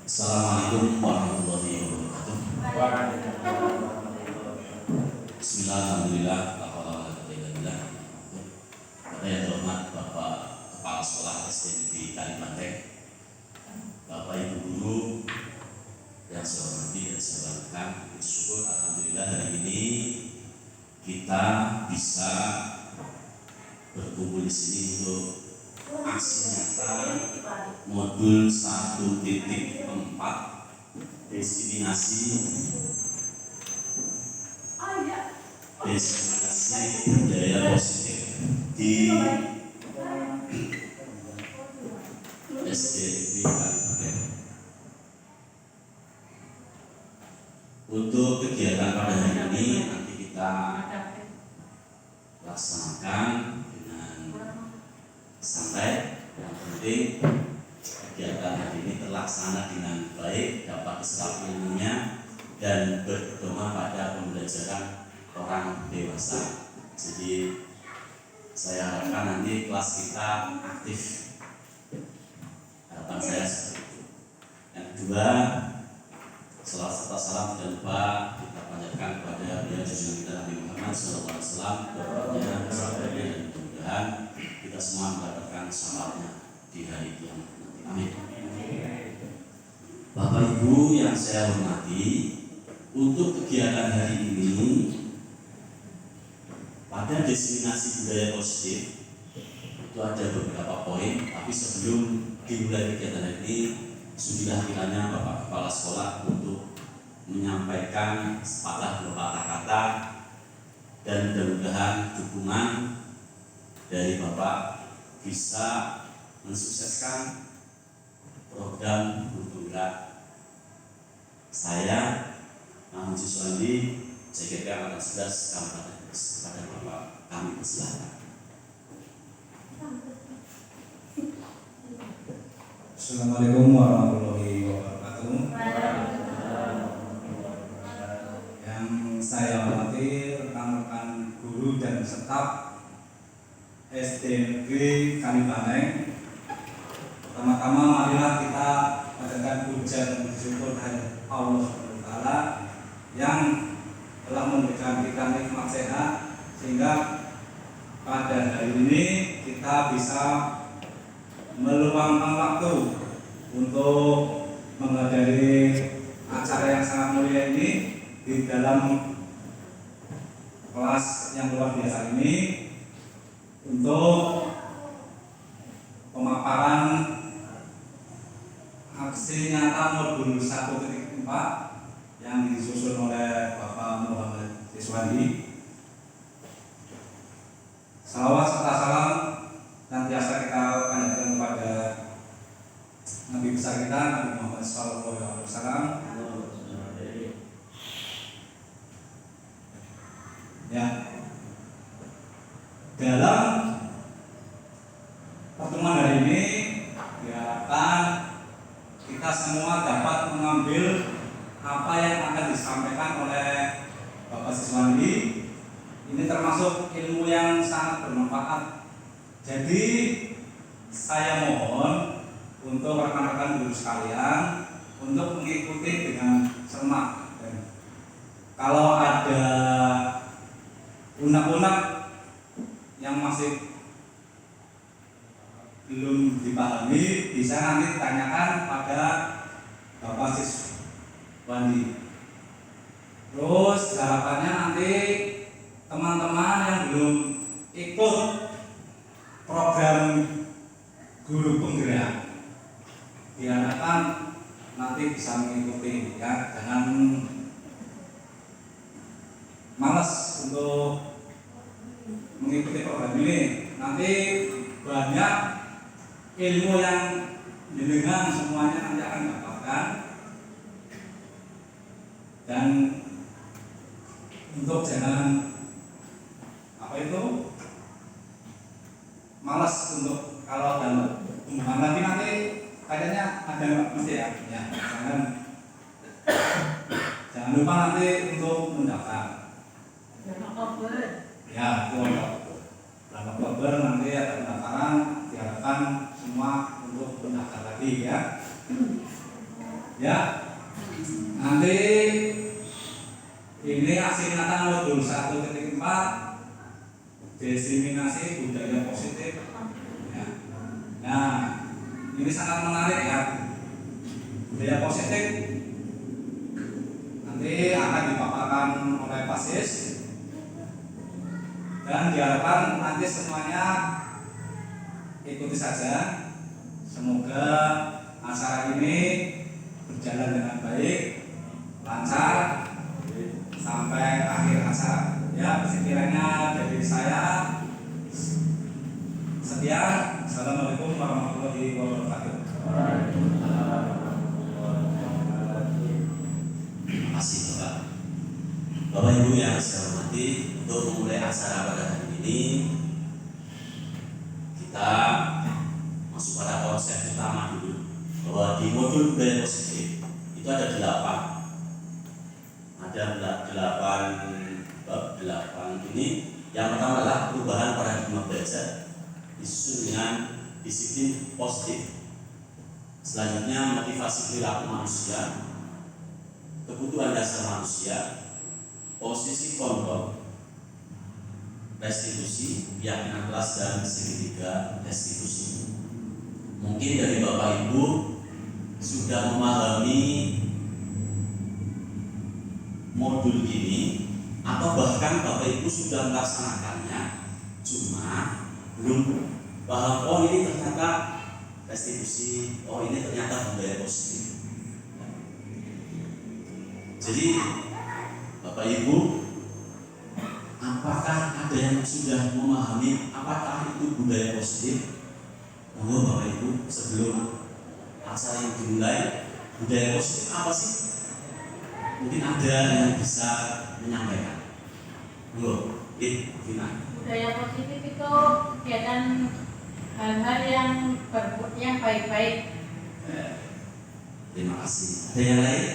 Assalamualaikum warahmatullahi wabarakatuh. Bismillahirrahmanirrahim. Pada yang terhormat Bapak Kepala Sekolah SD di Kalibanteng, Bapak Ibu Guru yang saya hormati dan saya banggakan, syukur alhamdulillah hari ini kita bisa berkumpul di sini untuk aksi nyata modul 1.4 destinasi budaya positif di SD Negeri Kalibanteng. Untuk kegiatan pada hari ini nanti kita laksanakan dengan santai. Yang penting kegiatan hari ini terlaksana dengan baik, dapat diserap ilmunya dan berpedoman pada pembelajaran orang dewasa. Jadi saya harapkan nanti kelas kita aktif. Harapan saya seperti itu. Yang kedua, salah satu salam tidak lupa kita panjatkan kepada beliau junjungan kita Nabi Muhammad SAW, doanya, sahabatnya, dan mudah-mudahan kita semua mendapatkan syafaatnya di hari kiamat nanti. Amin. Bapak Ibu yang saya hormati, untuk kegiatan hari ini pada destinasi budaya positif itu ada beberapa poin, tapi sebelum dimulai kegiatan hari ini sudah kiranya Bapak Kepala Sekolah untuk menyampaikan sepatah dua kata dan mudah-mudahan dukungan dari Bapak bisa mensukseskan program guru penggerak saya Mahmud Siswandi JKP Angkatan 11 Kabupaten Brebes. Kepada Bapak kami persilakan. Assalamualaikum warahmatullahi wabarakatuh. Yang saya hormati rekan-rekan guru dan staf SD Negeri Kalibanteng. Pertama-tama marilah kita panjatkan puja dan syukur kepada Allah SWT yang telah memberikan kita nikmat sehat sehingga pada hari ini kita bisa meluangkan waktu untuk menghadiri acara yang sangat mulia ini di dalam kelas yang luar biasa ini untuk pemaparan aksi nyata modul 1.4 yang disusun oleh Bapak Muhammad Siswandi. Salawat serta salam senantiasa kita panjatkan kepada Nabi besar kita Nabi Muhammad SAW. Ya, dalam pertemuan hari ini diharapkan kita semua dapat mengambil apa yang akan disampaikan oleh Bapak Siswandi. Ini termasuk ilmu yang sangat bermanfaat. Jadi saya mohon untuk rekan-rekan guru sekalian untuk mengikuti dengan cermat. Kalau ada unek-unek yang masih belum dipahami, bisa nanti ditanyakan pada Bapak Siswandi. Terus harapannya nanti teman-teman yang belum ikut program guru penggerak diharapkan nanti bisa mengikuti, ya, jangan malas untuk mengikuti program ini. Nanti banyak ilmu yang jenengan semuanya nanti akan dapatkan, dan untuk jangan malas untuk kalau ada pembukaan lagi nanti kayaknya ada mesti ya, jangan lupa nanti untuk mendaftar. Ya, itu bulan Oktober nanti ada pendaftaran, diharapkan semua untuk mendaftar lagi, ya. Ya, nanti ini aksi-nyata modul 1.4 diskriminasi budaya positif. Ya. Nah, ini sangat menarik ya. Budaya positif nanti akan dipaparkan oleh Pasis dan diharapkan nanti semuanya ikuti saja. Semoga acara ini berjalan dengan baik, lancar sampai akhir acara. Ya, sekiranya dari saya sekian. Assalamualaikum warahmatullahi wabarakatuh. Terima kasih Bapak. Bapak Ibu yang saya hormati, untuk memulai acara pada hari ini kita masuk pada konsep utama dulu, bahwa di modul budaya positif itu ada 8 ini. Yang pertama adalah perubahan paradigma belajar disusun dengan disiplin positif. Selanjutnya motivasi perilaku manusia, kebutuhan dasar manusia, posisi kontrol, restitusi, keyakinan kelas, dan segitiga restitusi. Mungkin dari Bapak Ibu sudah memahami modul ini, atau bahkan Bapak Ibu sudah melaksanakannya, cuma belum paham, oh ini ternyata restitusi, oh ini ternyata budaya positif. Jadi Bapak Ibu, apakah ada yang sudah memahami apakah itu budaya positif? Oh Bapak Ibu, sebelum acara yang dimulai, budaya positif apa sih? Mungkin ada yang bisa menyampaikan. Belum, Vina. Budaya positif itu kegiatan hal-hal yang baik-baik. Terima kasih. Ada yang lain?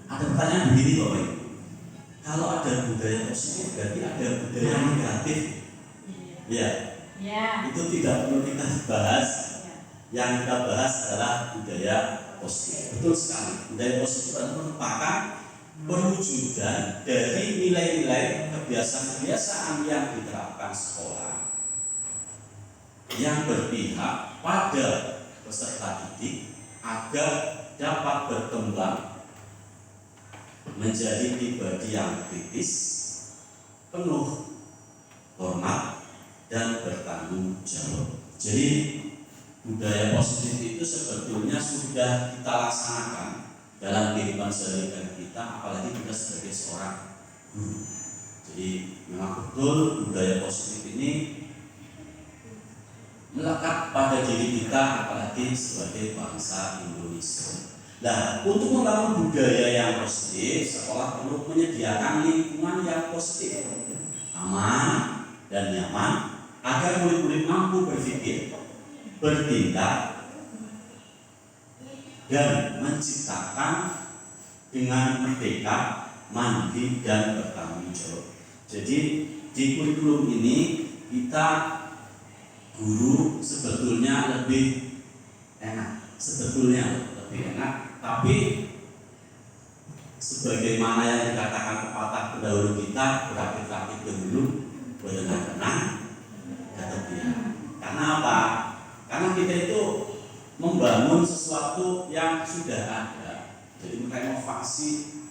Ada pertanyaan begini Bapak Ibu. Kalau ada budaya positif berarti ada budaya negatif. Ya. Ya. Itu tidak perlu kita bahas. Ya. Yang kita bahas adalah budaya positif. Betul sekali. Budaya positif adalah merupakan perwujudan dari nilai-nilai kebiasaan-kebiasaan yang diterapkan sekolah yang berpihak pada peserta didik agar dapat berkembang menjadi pribadi yang kritis, penuh hormat, dan bertanggung jawab. Jadi budaya positif itu sebetulnya sudah kita laksanakan dalam kehidupan sehari-hari kita, apalagi kita sebagai seorang guru. Jadi memang betul budaya positif ini melekat pada diri kita, apalagi sebagai bangsa Indonesia. Nah, untuk membangun budaya yang positif, sekolah perlu menyediakan lingkungan yang positif, aman dan nyaman, agar murid-murid mampu berpikir, bertindak, dan menciptakan dengan merdeka, mandiri, dan bertanggung jawab. Jadi di kurikulum ini kita guru sebetulnya lebih enak, tapi sebagaimana yang dikatakan pepatah pendahulu kita, berakit-rakit dahulu, berenang-renang, ketepian. Karena apa? Karena kita itu membangun sesuatu yang sudah ada, jadi merenovasi.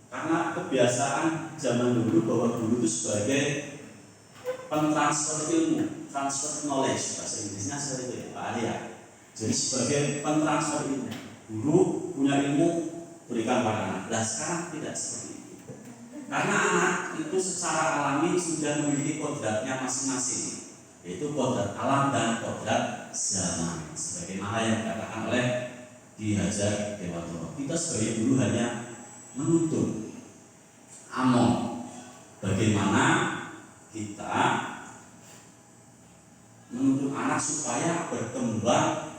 Karena kebiasaan zaman dulu bahwa guru itu sebagai pentransfer ilmu, transfer knowledge, bahasa Inggrisnya seperti itu Pak Ali ya. Jadi sebagai pentransfer ilmu, guru punya ilmu berikan pada anak. Nah sekarang tidak seperti itu, karena anak itu secara alami sudah memiliki kodratnya masing-masing, yaitu kodrat alam dan kodrat zaman. Sebagaimana yang dikatakan oleh Ki Hajar Dewantoro, kita sebagai guru hanya menuntun among bagaimana kita menuntun anak supaya berkembang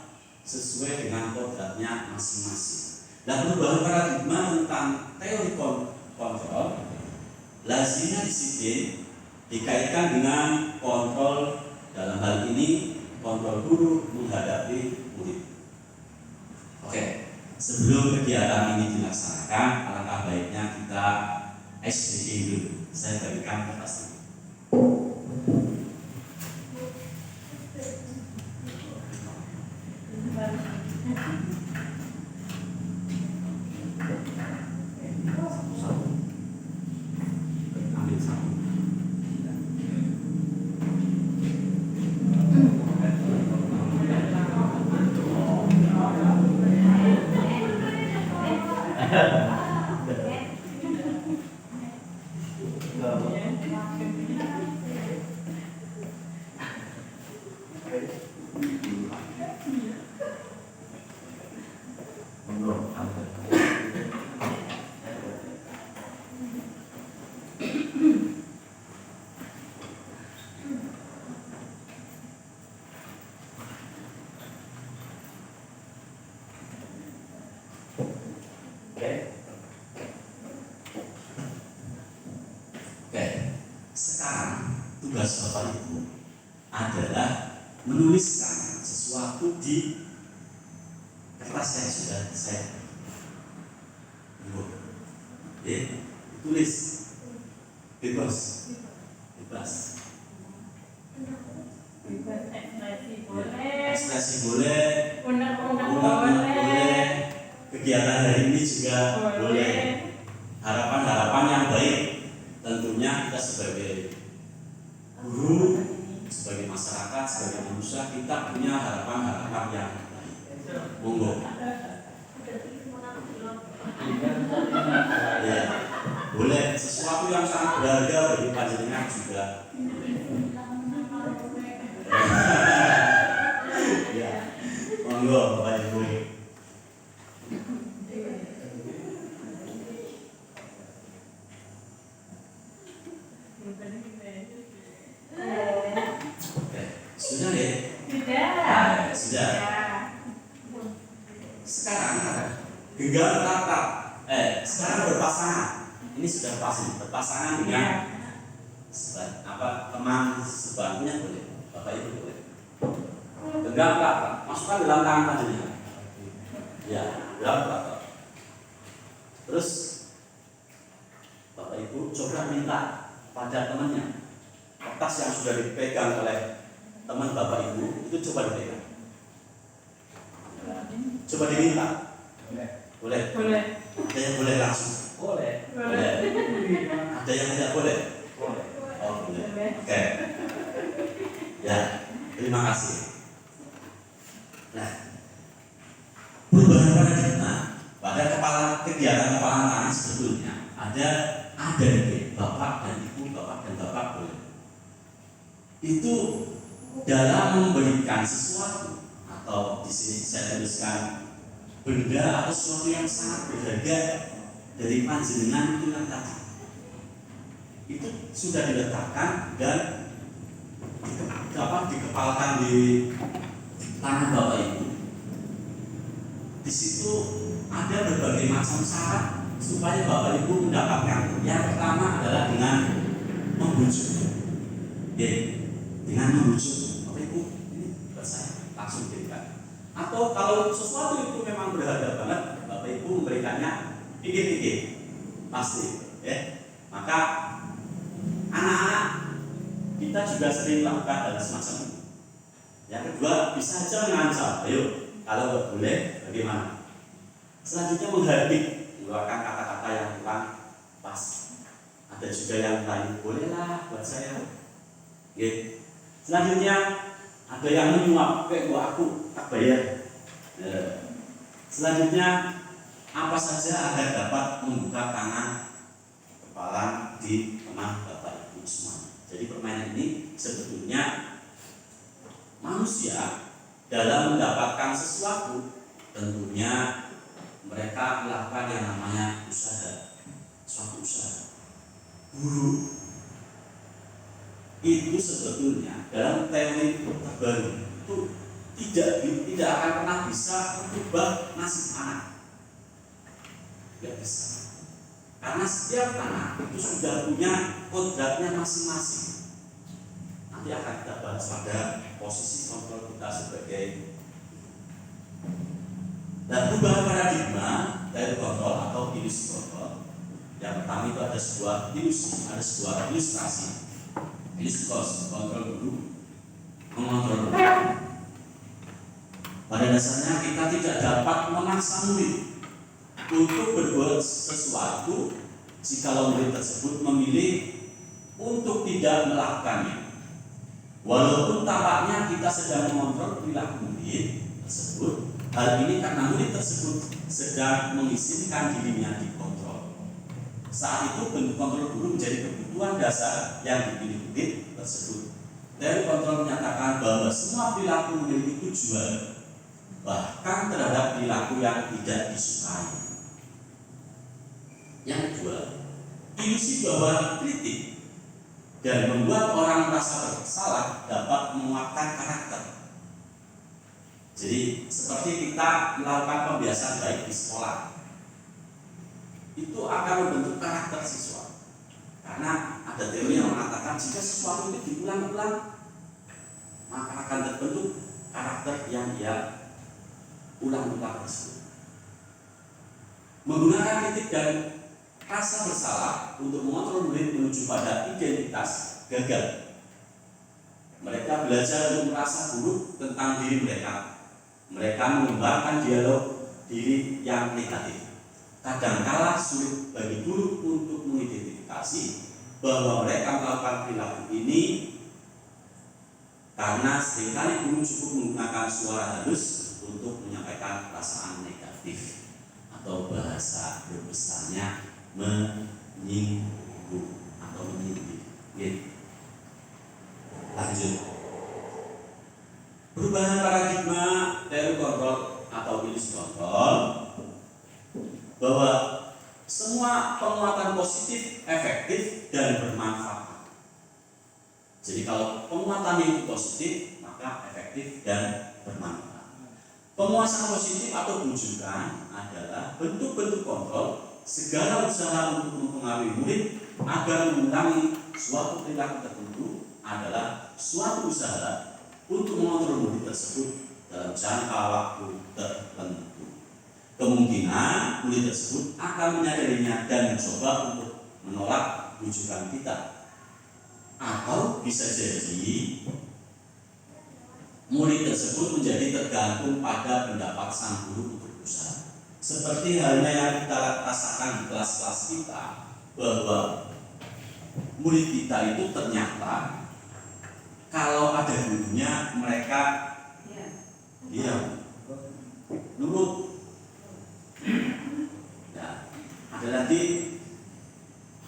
sesuai dengan kodratnya masing-masing. Dan perubahan paradigma tentang teori kontrol lazimnya disiplin dikaitkan dengan kontrol, dalam hal ini kontrol guru menghadapi murid. sebelum kegiatan ini dilaksanakan, alangkah baiknya kita SDG dulu. Saya berikan kertas ini. Ambil satu. Oke, sekarang tugas Bapak Ibu adalah menuliskan sesuatu di kertas yang sudah saya buat. Tulis bebas. Ekspresi boleh, Ekspresi boleh, undang-undang undang-undang boleh, boleh, kegiatan hari ini juga boleh. Harapan-harapan yang baik tentunya kita sebagai guru, sebagai masyarakat, sebagai manusia, kita punya harapan-harapan yang baik. Monggo. Ya, boleh. Sesuatu yang sangat berharga bagi panjenengan juga. Ya, monggo Bapak Ibu. Oke, sudah ya? Sudah. Sekarang genggam tatap. Sekarang berpasangan. Ini sudah pasti berpasangan dengan teman sebangkunya boleh. Bapak Ibu boleh. Genggam tatap. Masukkan dalam tangan panjenengan. Ya, dalam tatap. Terus Bapak Ibu coba minta pada temannya kertas yang sudah dipegang oleh teman Bapak Ibu itu coba dipegang. Coba diminta. Boleh. Ada yang boleh langsung. Boleh. Ada yang tidak boleh. Oh, boleh. Oke. Ya, terima kasih. Nah, perubahan paradigma pada kegiatan kepala tangan sebetulnya ada nih Bapak dan Ibu, Bapak dan Bapak boleh. Itu dalam memberikan sesuatu atau di sini saya tuliskan benda atau sesuatu yang sangat berharga dari panjenengan itu yang tadi. Itu sudah diletakkan dan dikepalkan di tangan Bapak Ibu. Di situ ada berbagai macam syarat supaya Bapak Ibu mendapatkan. Yang pertama adalah dengan membujuk. Dengan membujuk Bapak Ibu, ini buat saya langsung berikan. Atau kalau sesuatu itu memang berharga banget, Bapak Ibu memberikannya pikir-pikir, pasti, ya. Maka anak-anak kita juga sering melakukan hal semacam itu. Yang kedua, bisa saja mengancam. Ayo, kalau nggak boleh, bagaimana? Selanjutnya menghardik, mengeluarkan kata-kata yang kurang pas. Ada juga yang lain, bolehlah buat saya. Gitu. Selanjutnya ada yang menyuap, kayak gua aku tak bayar. Selanjutnya apa saja agar dapat membuka tangan kepala di teman Bapak Ibu semua. Jadi permainan ini sebetulnya manusia dalam mendapatkan sesuatu tentunya mereka melakukan yang namanya usaha, suatu usaha. Guru itu sebetulnya dalam teori terbaru itu tidak akan pernah bisa merubah nasib anak. Tidak bisa. Karena setiap anak itu sudah punya kodratnya masing-masing. Nanti akan kita bahas pada posisi kontrol kita sebagai. Dan perubahan paradigma teori kontrol atau ilusi kontrol. Yang pertama itu ada sebuah ilusi, ada sebuah ilustrasi. Ilusi kontrol dulu, mengontrol dulu. Pada dasarnya kita tidak dapat memaksa murid untuk berbuat sesuatu jika murid tersebut memilih untuk tidak melakukannya. Walaupun tampaknya kita sedang mengontrol perilaku murid tersebut, hal ini karena murid tersebut sedang mengizinkan dirinya dikontrol. Saat itu bentuk kontrol guru menjadi kebutuhan dasar yang dipilih murid tersebut. Teori kontrol menyatakan bahwa semua perilaku memiliki tujuan, bahkan terhadap perilaku yang tidak disukai. Yang kedua, ilusi bahwa kritik dan membuat orang merasa bersalah dapat menguatkan karakter. Jadi seperti kita melakukan pembiasaan baik di sekolah, itu akan membentuk karakter siswa. Karena ada teori yang mengatakan jika sesuatu itu diulang-ulang, maka akan terbentuk karakter yang dia ulang-ulang tersebut. Menggunakan kritik dan rasa bersalah untuk mengontrol murid menuju pada identitas gagal. Mereka belajar untuk merasa buruk tentang diri mereka. Mereka mengembangkan dialog diri yang negatif. Kadangkala sulit bagi guru untuk mengidentifikasi bahwa mereka melakukan perilaku ini karena seringkali guru cukup menggunakan suara halus untuk menyampaikan perasaan negatif atau bahasa berbesarnya menyinggung atau menyindir. Lanjut. Perubahan paradigma teori kontrol atau ilusi kontrol bahwa semua penguatan positif efektif dan bermanfaat. Jadi kalau penguatan itu positif, maka efektif dan bermanfaat. Penguasaan positif atau bujukan adalah bentuk-bentuk kontrol segala usaha untuk mempengaruhi murid agar mengulangi suatu perilaku tertentu adalah suatu usaha untuk mengontrol murid tersebut dalam jangka waktu tertentu. Kemungkinan murid tersebut akan menyadarinya dan mencoba untuk menolak bujukan kita. Atau bisa jadi murid tersebut menjadi tergantung pada pendapat sang guru untuk berusaha. Seperti halnya yang kita rasakan di kelas-kelas kita, bahwa murid kita itu ternyata kalau ada gurunya mereka nurut. Nah, ada lagi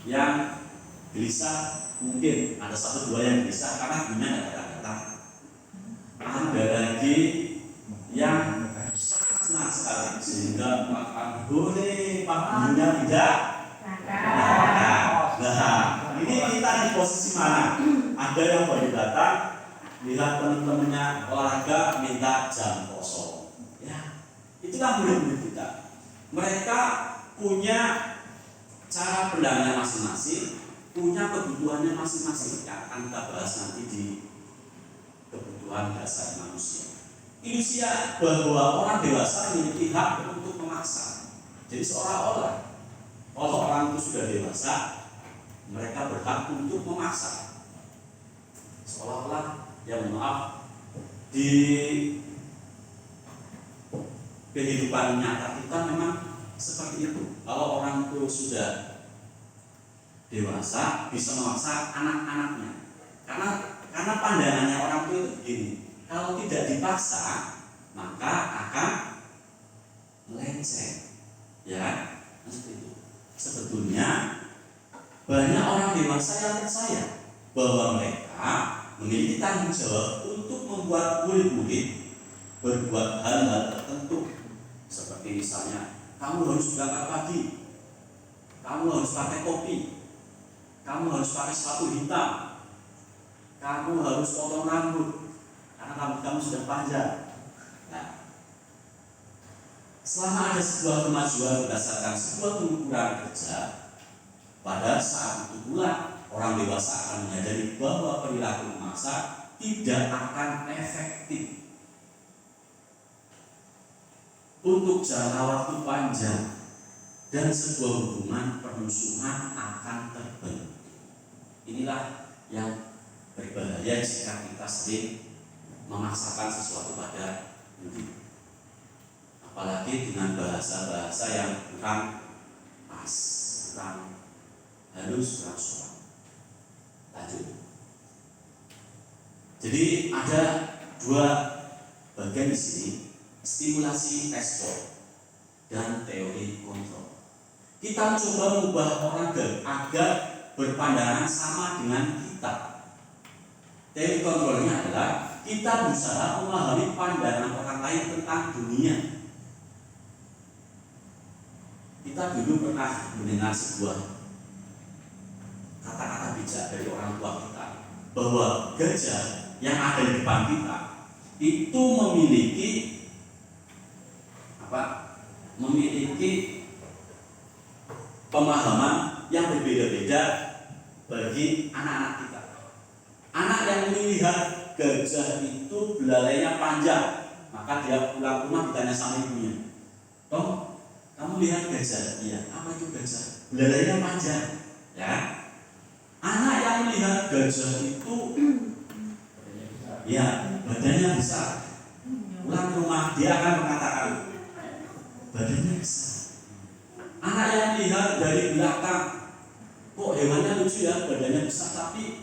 yang gelisah, mungkin ada satu dua yang gelisah karena gurunya nggak datang. Ada lagi yang senang sekali sehingga makan boleh pak gurunya tidak. Nah, ini kita di posisi mana? Ada yang baru datang, lihat teman-temannya olahraga minta jam kosong. Ya, itulah murid-murid kita. Mereka punya cara pandangnya masing-masing, punya kebutuhannya masing-masing. Yang akan kita bahas nanti di kebutuhan dasar manusia. Ilusi bahwa orang dewasa memiliki hak untuk memaksa. Jadi seolah-olah kalau orang itu sudah dewasa, mereka berhak untuk memaksa. Seolah-olah, ya maaf, di kehidupan nyata kita memang seperti itu. Kalau orang itu sudah dewasa, bisa memaksa anak-anaknya. Karena pandangannya orang itu begini, kalau tidak dipaksa, maka akan melenceng. Ya, seperti itu. Sebetulnya banyak orang dewasa yang percaya bahwa mereka memiliki tanggung jawab untuk membuat murid-murid berbuat hal-hal tertentu, seperti misalnya kamu harus berangkat pagi, kamu harus pakai topi, kamu harus pakai sepatu hitam, kamu harus potong rambut karena rambut kamu sudah panjang. Nah, selama ada sebuah kemajuan berdasarkan sebuah ukuran kerja, pada saat itu pula orang dewasa akan menyadari bahwa perilaku memaksa tidak akan efektif untuk jangka waktu panjang. dan sebuah hubungan permusuhan akan terbentuk. Inilah yang berbahaya jika kita sering memaksakan sesuatu pada diri, apalagi dengan bahasa-bahasa yang kurang pas, kurang halus, kurang sopan. Lanjut. Jadi ada dua bagian di sini, stimulasi respon dan teori kontrol. Kita coba mengubah orang agar berpandangan sama dengan kita. Teori kontrolnya adalah kita berusaha memahami pandangan orang lain tentang dunia. Kita dulu pernah mendengar sebuah kata-kata bijak dari orang tua kita, bahwa gajah yang ada di depan kita itu memiliki pemahaman yang berbeda-beda bagi anak-anak kita. Anak yang melihat gajah itu belalainya panjang, maka dia pulang rumah ditanya sama ibunya, "Tom, kamu lihat gajah?" "Iya." "Apa itu gajah?" "Belalainya panjang." Ya. Anak yang melihat gajah itu ya badannya besar, pulang ke rumah dia akan mengatakan badannya besar. Anak yang lihat dari belakang, kok hewannya lucu ya, badannya besar tapi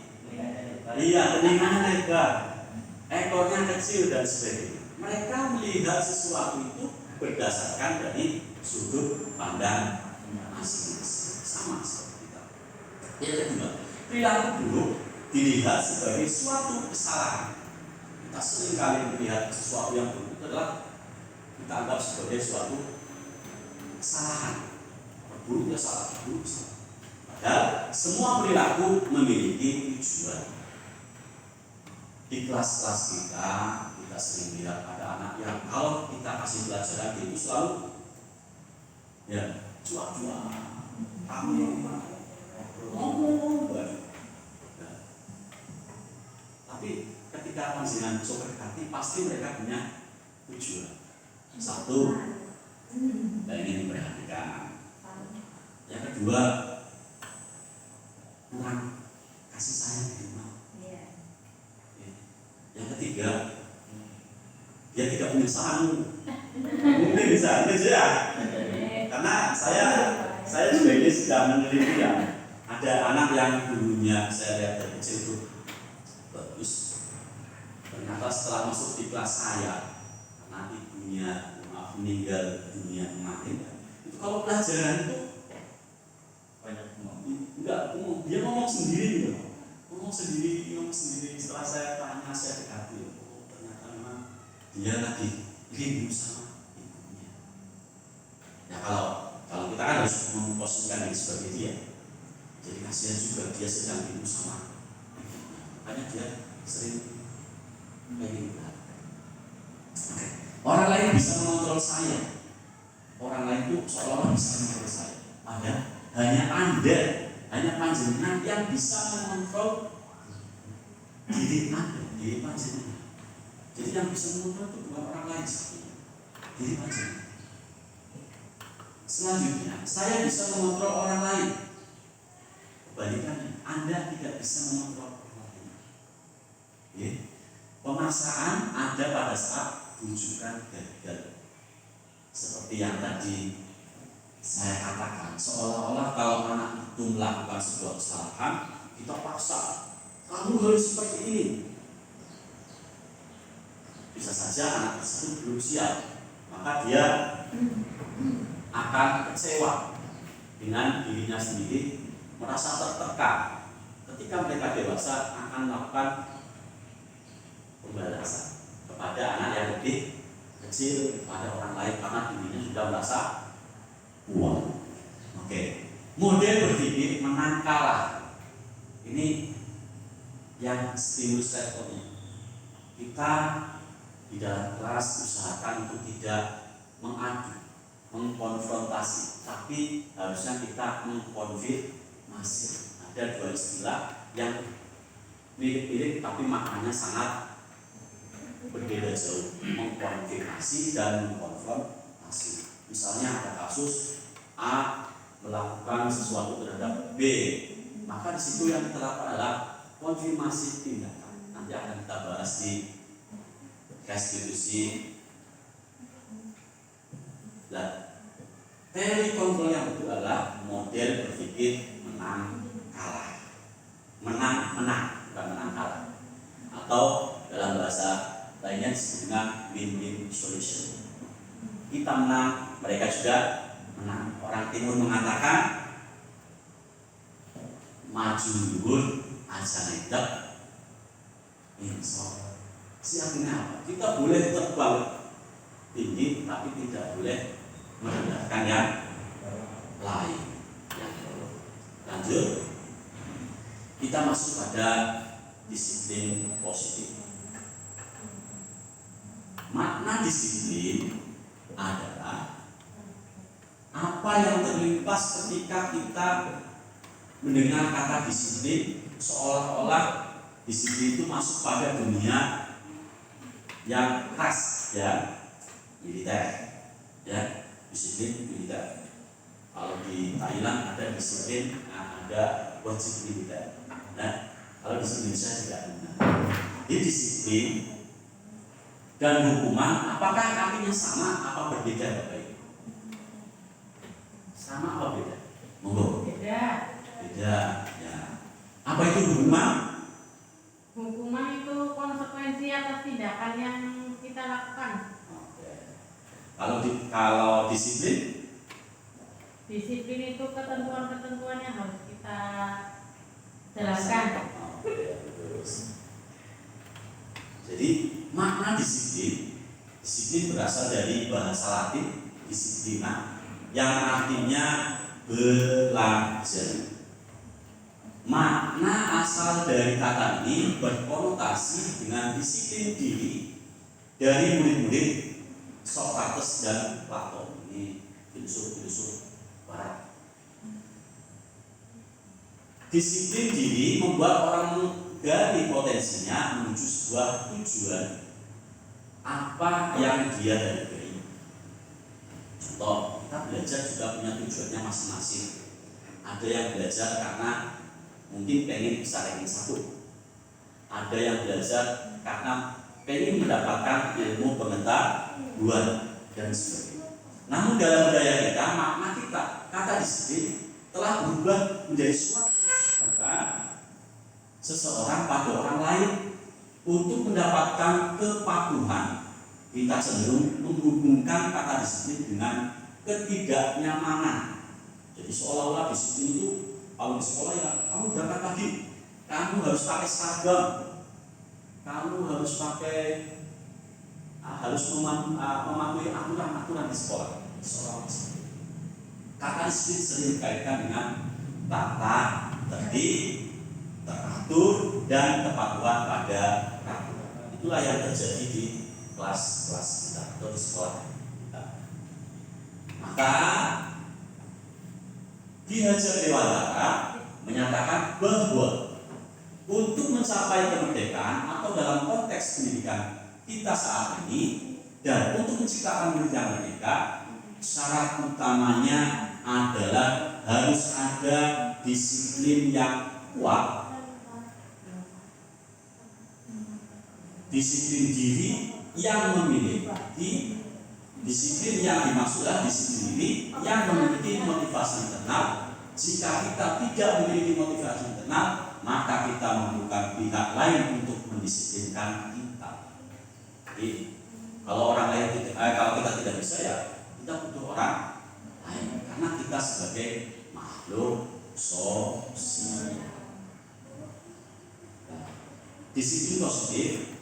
telinganya lebar, ekornya kecil dan sebagainya. Mereka melihat sesuatu itu berdasarkan dari sudut pandang masing-masing, sama seperti kita. Yang kedua, perilaku buruk dilihat sebagai suatu kesalahan. Kita sering kali melihat sesuatu yang buruk itu adalah kita anggap sebagai suatu kesalahan. Buruk ya salah, buruk salah. Padahal semua perilaku memiliki tujuan. Di kelas-kelas kita sering lihat ada anak yang kalau kita kasih pelajaran itu selalu ya cuak-cuak, ngomong banget. Tapi ketika panjenengan coba dekati, pasti mereka punya tujuan. Satu, ingin diperhatikan. Yang kedua, kurang kasih sayang di rumah. Yang ketiga, dia tidak punya saham. Mungkin bisa ya. Karena saya juga ini sedang meneliti ya. Ada anak yang dulunya saya lihat dari kecil itu bagus. Ternyata setelah masuk di kelas saya, karena ibunya meninggal dunia kemarin, itu kalau pelajaran itu banyak ngomong, dia ngomong sendiri. Setelah saya tanya, saya dekati, ternyata memang dia lagi rindu sama ibunya. Ya kalau kita kan harus memposisikan diri sebagai dia, jadi kasihan juga dia sedang rindu sama ibunya. Makanya dia sering pengen berat. Orang lain bisa mengontrol saya. Orang lain itu seolah-olah bisa mengontrol saya. Padahal hanya Anda, hanya panjenengan yang bisa mengontrol diri Anda, diri panjenengan. Jadi yang bisa mengontrol itu bukan orang lain, diri panjenengan. Selanjutnya, saya bisa mengontrol orang lain. Kebalikannya, Anda tidak bisa mengontrol orang lain. Ya. Pemaksaan ada pada saat rujukan gagal. Seperti yang tadi saya katakan, seolah-olah kalau anak itu melakukan sebuah kesalahan, kita paksa, kamu harus seperti ini. Bisa saja anak tersebut belum siap, maka dia akan kecewa dengan dirinya sendiri, merasa tertekan. Ketika mereka dewasa akan melakukan pembalasan kepada anak yang lebih kecil, kepada orang lain, karena dirinya sudah merasa puas. Oke. Model berpikir menang kalah. Ini yang stimulus responnya. Kita di dalam kelas usahakan untuk tidak mengadu, mengkonfrontasi, tapi harusnya kita mengkonfirmasi. Ada dua istilah yang mirip-mirip tapi maknanya sangat berbeda jauh, mengkonfirmasi dan mengkonfrontasi. Misalnya ada kasus A melakukan sesuatu terhadap B, maka di situ yang diterapkan adalah konfirmasi tindakan. Nanti akan kita bahas di restitusi. Nah, teori kontrol yang itu adalah model berpikir menang kalah, menang bukan menang kalah, atau dalam bahasa lainnya disebut dengan win-win solution. Kita menang, mereka juga menang. Orang timur mengatakan maju luhur aja ngedek insya. Siapnya apa? Kita boleh terbang tinggi, tapi tidak boleh merendahkan yang lain. Lanjut, kita masuk pada disiplin positif. Makna disiplin adalah apa yang terlintas ketika kita mendengar kata disiplin, seolah-olah disiplin itu masuk pada dunia yang khas, ya, militer, ya, disiplin militer. Kalau di Thailand ada disiplin, ada wajib militer. Nah, kalau di Indonesia tidak ada. Jadi disiplin dan hukuman, apakah artinya sama apa berbeda, Bapak Ibu? Sama apa beda? Monggo. Beda. Beda. Ya. Apa itu hukuman? Hukuman itu konsekuensi atas tindakan yang kita lakukan. Oke. Kalau disiplin? Disiplin itu ketentuan-ketentuan yang harus kita jalankan. Oke, terus. Jadi makna disiplin berasal dari bahasa Latin disiplina, yang artinya belajar. Makna asal dari kata ini berkonotasi dengan disiplin diri dari murid-murid Sokrates dan Plato. Ini filsuf-filsuf Barat. Disiplin diri membuat orang dari potensinya menuju sebuah tujuan apa yang dia hargai. Contoh, kita belajar juga punya tujuannya masing-masing. Ada yang belajar karena mungkin pengen bisa ranking 1. Ada yang belajar karena pengen mendapatkan ilmu pengetahuan dan sebagainya. Namun dalam budaya kita, makna kita kata disiplin telah berubah menjadi suatu seseorang pada orang lain untuk mendapatkan kepatuhan. Kita cenderung menghubungkan kata disiplin dengan ketidaknyamanan. Jadi seolah-olah disiplin itu kalau di sekolah ya kamu berangkat pagi, kamu harus pakai seragam, kamu harus mematuhi aturan-aturan di sekolah. Kata disiplin sering dikaitkan dengan tata tertib, teratur, dan kepatuhan pada peraturan. Itulah yang terjadi di kelas-kelas kita atau di sekolah kita. Maka Ki Hajar Dewantara menyatakan bahwa untuk mencapai kemerdekaan atau dalam konteks pendidikan kita saat ini dan untuk menciptakan murid yang merdeka, syarat utamanya adalah harus ada disiplin yang kuat, disiplin diri yang memiliki disiplin yang dimaksudkan disiplin diri yang memiliki motivasi internal. Jika kita tidak memiliki motivasi internal, maka kita memerlukan pihak lain untuk mendisiplinkan kita. Jadi kalau kita tidak bisa, ya kita butuh orang lain karena kita sebagai makhluk sosial. Disiplin positif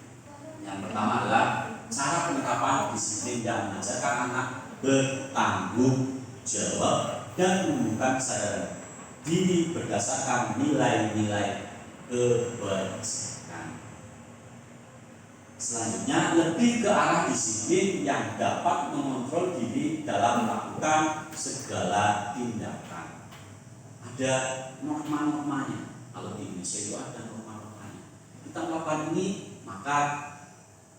yang pertama adalah cara penerapan disiplin yang mengajarkan anak bertanggung jawab dan menumbuhkan kesadaran diri berdasarkan nilai-nilai kebajikan. Selanjutnya lebih ke arah disiplin yang dapat mengontrol diri dalam melakukan segala tindakan. Ada norma-normanya. Kalau di Indonesia itu ada norma-normanya. Kita melakukan ini maka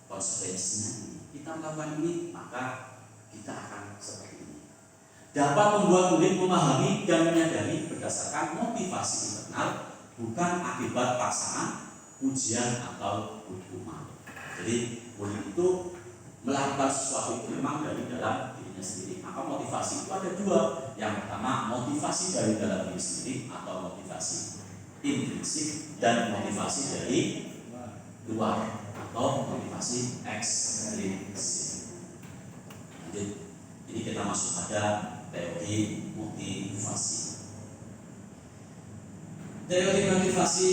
konsekuensinya ini. Kita melakukan ini maka kita akan seperti ini. dapat membuat murid memahami dan menyadari berdasarkan motivasi internal, bukan akibat paksaan, ujian atau hukuman. Jadi murid itu melakukan sesuatu itu memang dari dalam dirinya sendiri. Maka motivasi itu ada dua. Yang pertama motivasi dari dalam diri sendiri atau motivasi intrinsik, dan motivasi dari luar atau motivasi ekstrinsik. Jadi ini kita masuk pada teori motivasi. Teori motivasi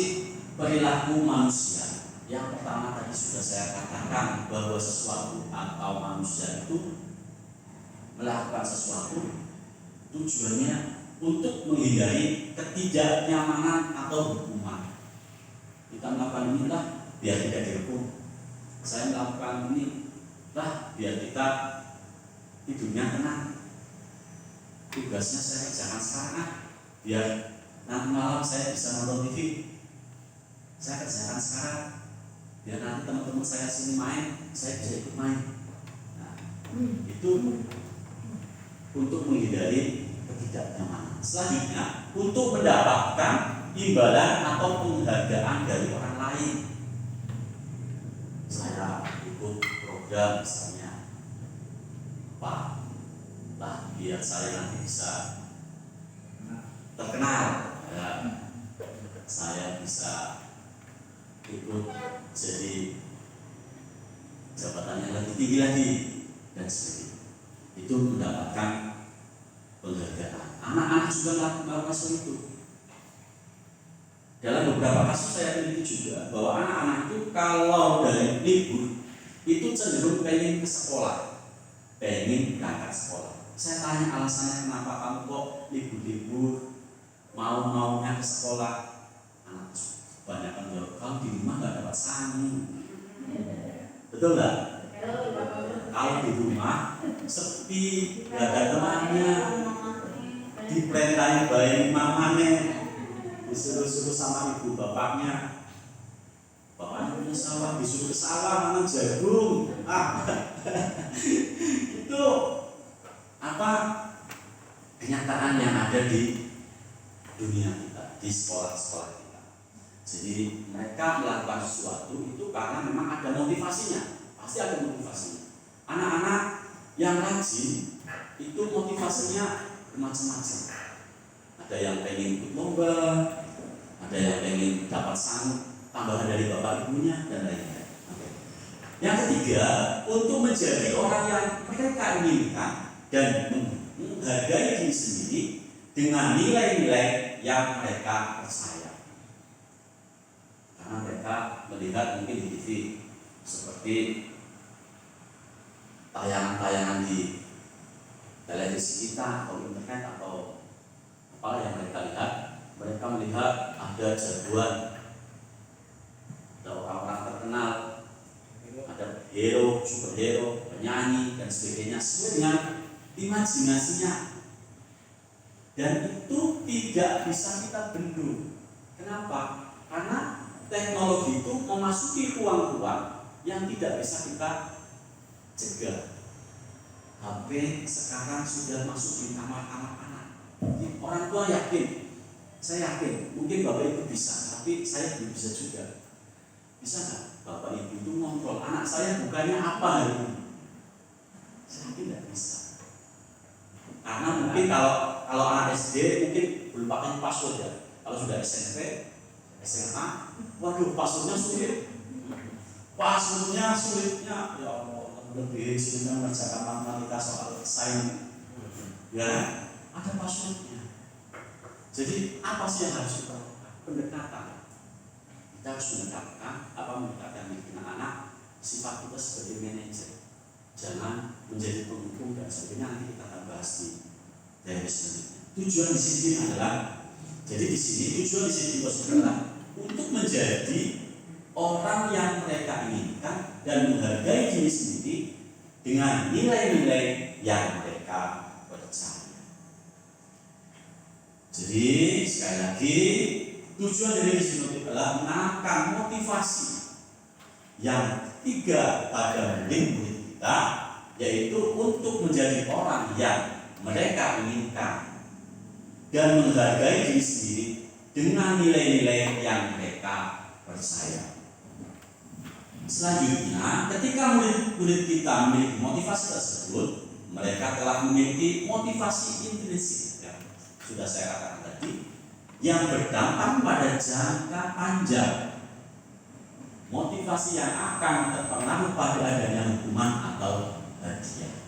perilaku manusia. Yang pertama tadi sudah saya katakan bahwa sesuatu atau manusia itu melakukan sesuatu tujuannya untuk menghindari ketidaknyamanan atau hukuman. Kita melakukan inilah biar tidak dihukum. Saya melakukan ini lah biar kita hidupnya tenang. Tugasnya saya kerjakan sekarang biar nanti malam saya bisa nonton TV. Saya kerjakan sekarang biar nanti teman-teman saya sini main, saya bisa ikut main. Nah, itu untuk menghindari ketidaknyamanan. Selanjutnya, untuk mendapatkan imbalan atau penghargaan dari orang lain. Saya ikut program misalnya, Pak, lah biar saya nanti bisa terkenal, ya, saya bisa ikut jadi jabatan yang lebih tinggi lagi dan sebagainya. Itu mendapatkan penghargaan. Anak-anak juga melakukan seperti itu. Dalam beberapa kasus saya teliti juga bahwa anak-anak itu kalau dari libur itu cenderung pengen ke sekolah, pengen berangkat sekolah. Saya tanya alasannya kenapa kamu kok libur-libur mau-maunya ke sekolah. Anak banyak kan jawab, kamu di rumah nggak dapat sangu. Betul nggak? Kalau di rumah sepi, nggak ada temannya, diperintahin bayi mamanya, disuruh-suruh sama ibu bapaknya. Bapaknya punya sawah, disuruh ke sawah nanam jagung. Itu apa kenyataan yang ada di dunia kita, di sekolah-sekolah kita. Jadi mereka melakukan sesuatu itu karena memang ada motivasinya, pasti ada motivasinya. Anak-anak yang rajin itu motivasinya bermacam-macam. Ada yang pengen ikut lomba, ada yang pengen dapat sangu tambahan dari bapak ibunya dan lain-lain. Yang ketiga, untuk menjadi orang yang mereka inginkan dan menghargai diri sendiri dengan nilai-nilai yang mereka percaya. Karena mereka melihat mungkin di TV seperti tayangan-tayangan di televisi kita atau internet atau apa yang mereka lihat, mereka melihat ada jagoan, ada orang-orang terkenal, ada hero, superhero, penyanyi dan sebagainya sesuai dengan imajinasinya. Dan itu tidak bisa kita bendung. Kenapa? Karena teknologi itu memasuki ruang-ruang yang tidak bisa kita cegah. HP sekarang sudah masuk di kamar-kamar anak. Orang tua yakin, saya yakin, mungkin bapak ibu bisa, tapi saya belum bisa juga. Bisa nggak bapak ibu itu ngontrol anak saya bukannya apa hari ini? Saya yakin nggak bisa. Karena mungkin kalau anak SD mungkin belum pakai password ya. Kalau sudah SMP, SMA, waduh passwordnya sulit. Passwordnya sulitnya, ya Allah, lebih sulitnya mengerjakan matematika soal sains. Ya, ada passwordnya. Jadi apa sih yang harus kita lakukan? Pendekatan. Kita harus mendekatkan anak-anak sifat kita sebagai manajer. Jangan menjadi penghukum dan sebagainya, nanti kita akan bahas di teori selanjutnya. Tujuan di sini adalah, jadi di sini tujuan di sini adalah untuk menjadi orang yang mereka inginkan dan menghargai diri sendiri dengan nilai-nilai yang mereka percaya. Jadi sekali lagi tujuan dari sini adalah menanamkan motivasi yang ketiga pada murid kita, yaitu untuk menjadi orang yang mereka inginkan dan menghargai diri sendiri dengan nilai-nilai yang mereka percaya. Selanjutnya, ketika murid-murid kita memiliki motivasi tersebut, mereka telah memiliki motivasi intrinsik, ya, sudah saya katakan tadi, yang berdampak pada jangka panjang. Motivasi yang akan terpengaruh pada adanya hukuman atau hadiah.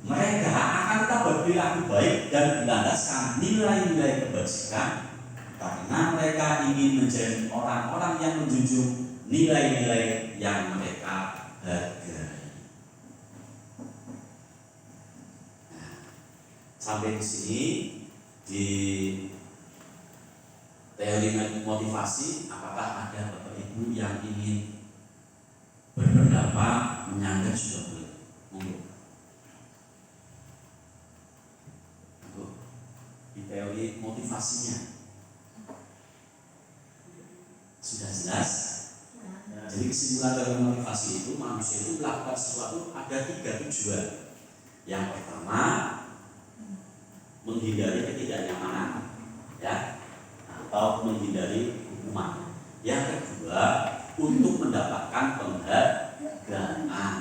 Mereka akan tetap berperilaku baik dan berlandaskan nilai-nilai kebajikan karena mereka ingin menjadi orang-orang yang menjunjung nilai-nilai yang mereka hargai. Nah, sampai di sini di teori motivasi, apakah ada Bapak Ibu yang ingin berpendapat, menyanggah juga boleh? Monggo. Di teori motivasinya sudah jelas. Jadi kesimpulan dari motivasi itu, manusia itu melakukan sesuatu ada 3 tujuan. Yang pertama, menghindari ketidaknyamanan, ya, atau menghindari hukuman. Yang kedua, untuk mendapatkan penghargaan.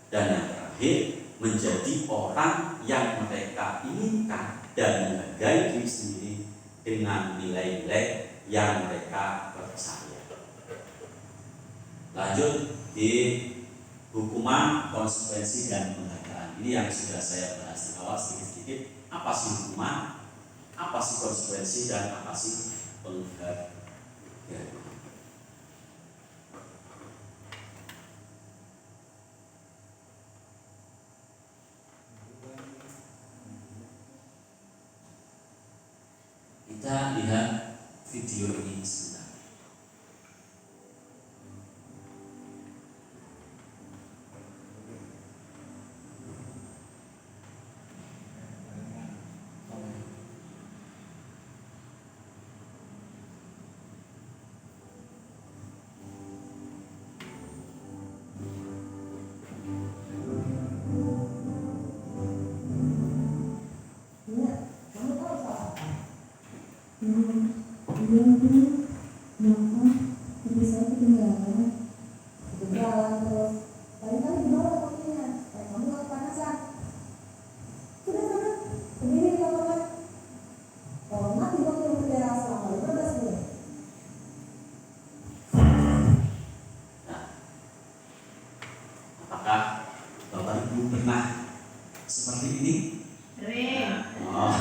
Dan yang terakhir, menjadi orang yang mereka inginkan dan menghargai diri sendiri dengan nilai-nilai yang mereka percaya. Lanjut di hukuman, konsekuensi, dan penghargaan. Ini yang sudah saya bahas di awal sedikit-sedikit. Apa sih hukuman? Apa sih konsekuensi, dan apa sih penghargaan? Kita lihat video ini sebentar. Apakah Bapak Ibu pernah seperti ini? Sering. Oh.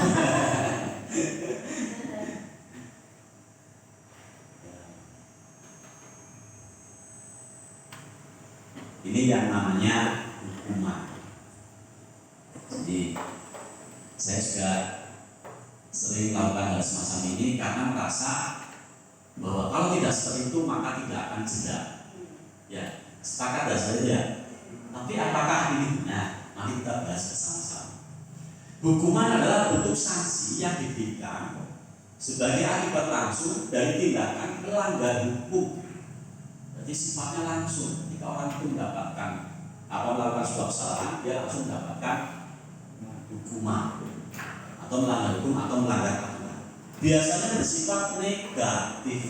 Ini yang namanya hukuman. Jadi saya juga sering melakukan hal semacam ini karena merasa bahwa kalau tidak seperti itu maka tidak akan jeda. Ya, sepakat dah saya ya. Tapi apakah ini benar? Mari kita bahas bersama-sama. Hukuman adalah bentuk sanksi yang diberikan sebagai akibat langsung dari tindakan melanggar hukum. Jadi sifatnya langsung. Ketika orang itu mendapatkan melakukan sebuah kesalahan, dia langsung mendapatkan hukuman atau melanggar hukum atau melanggar aturan. Biasanya bersifat negatif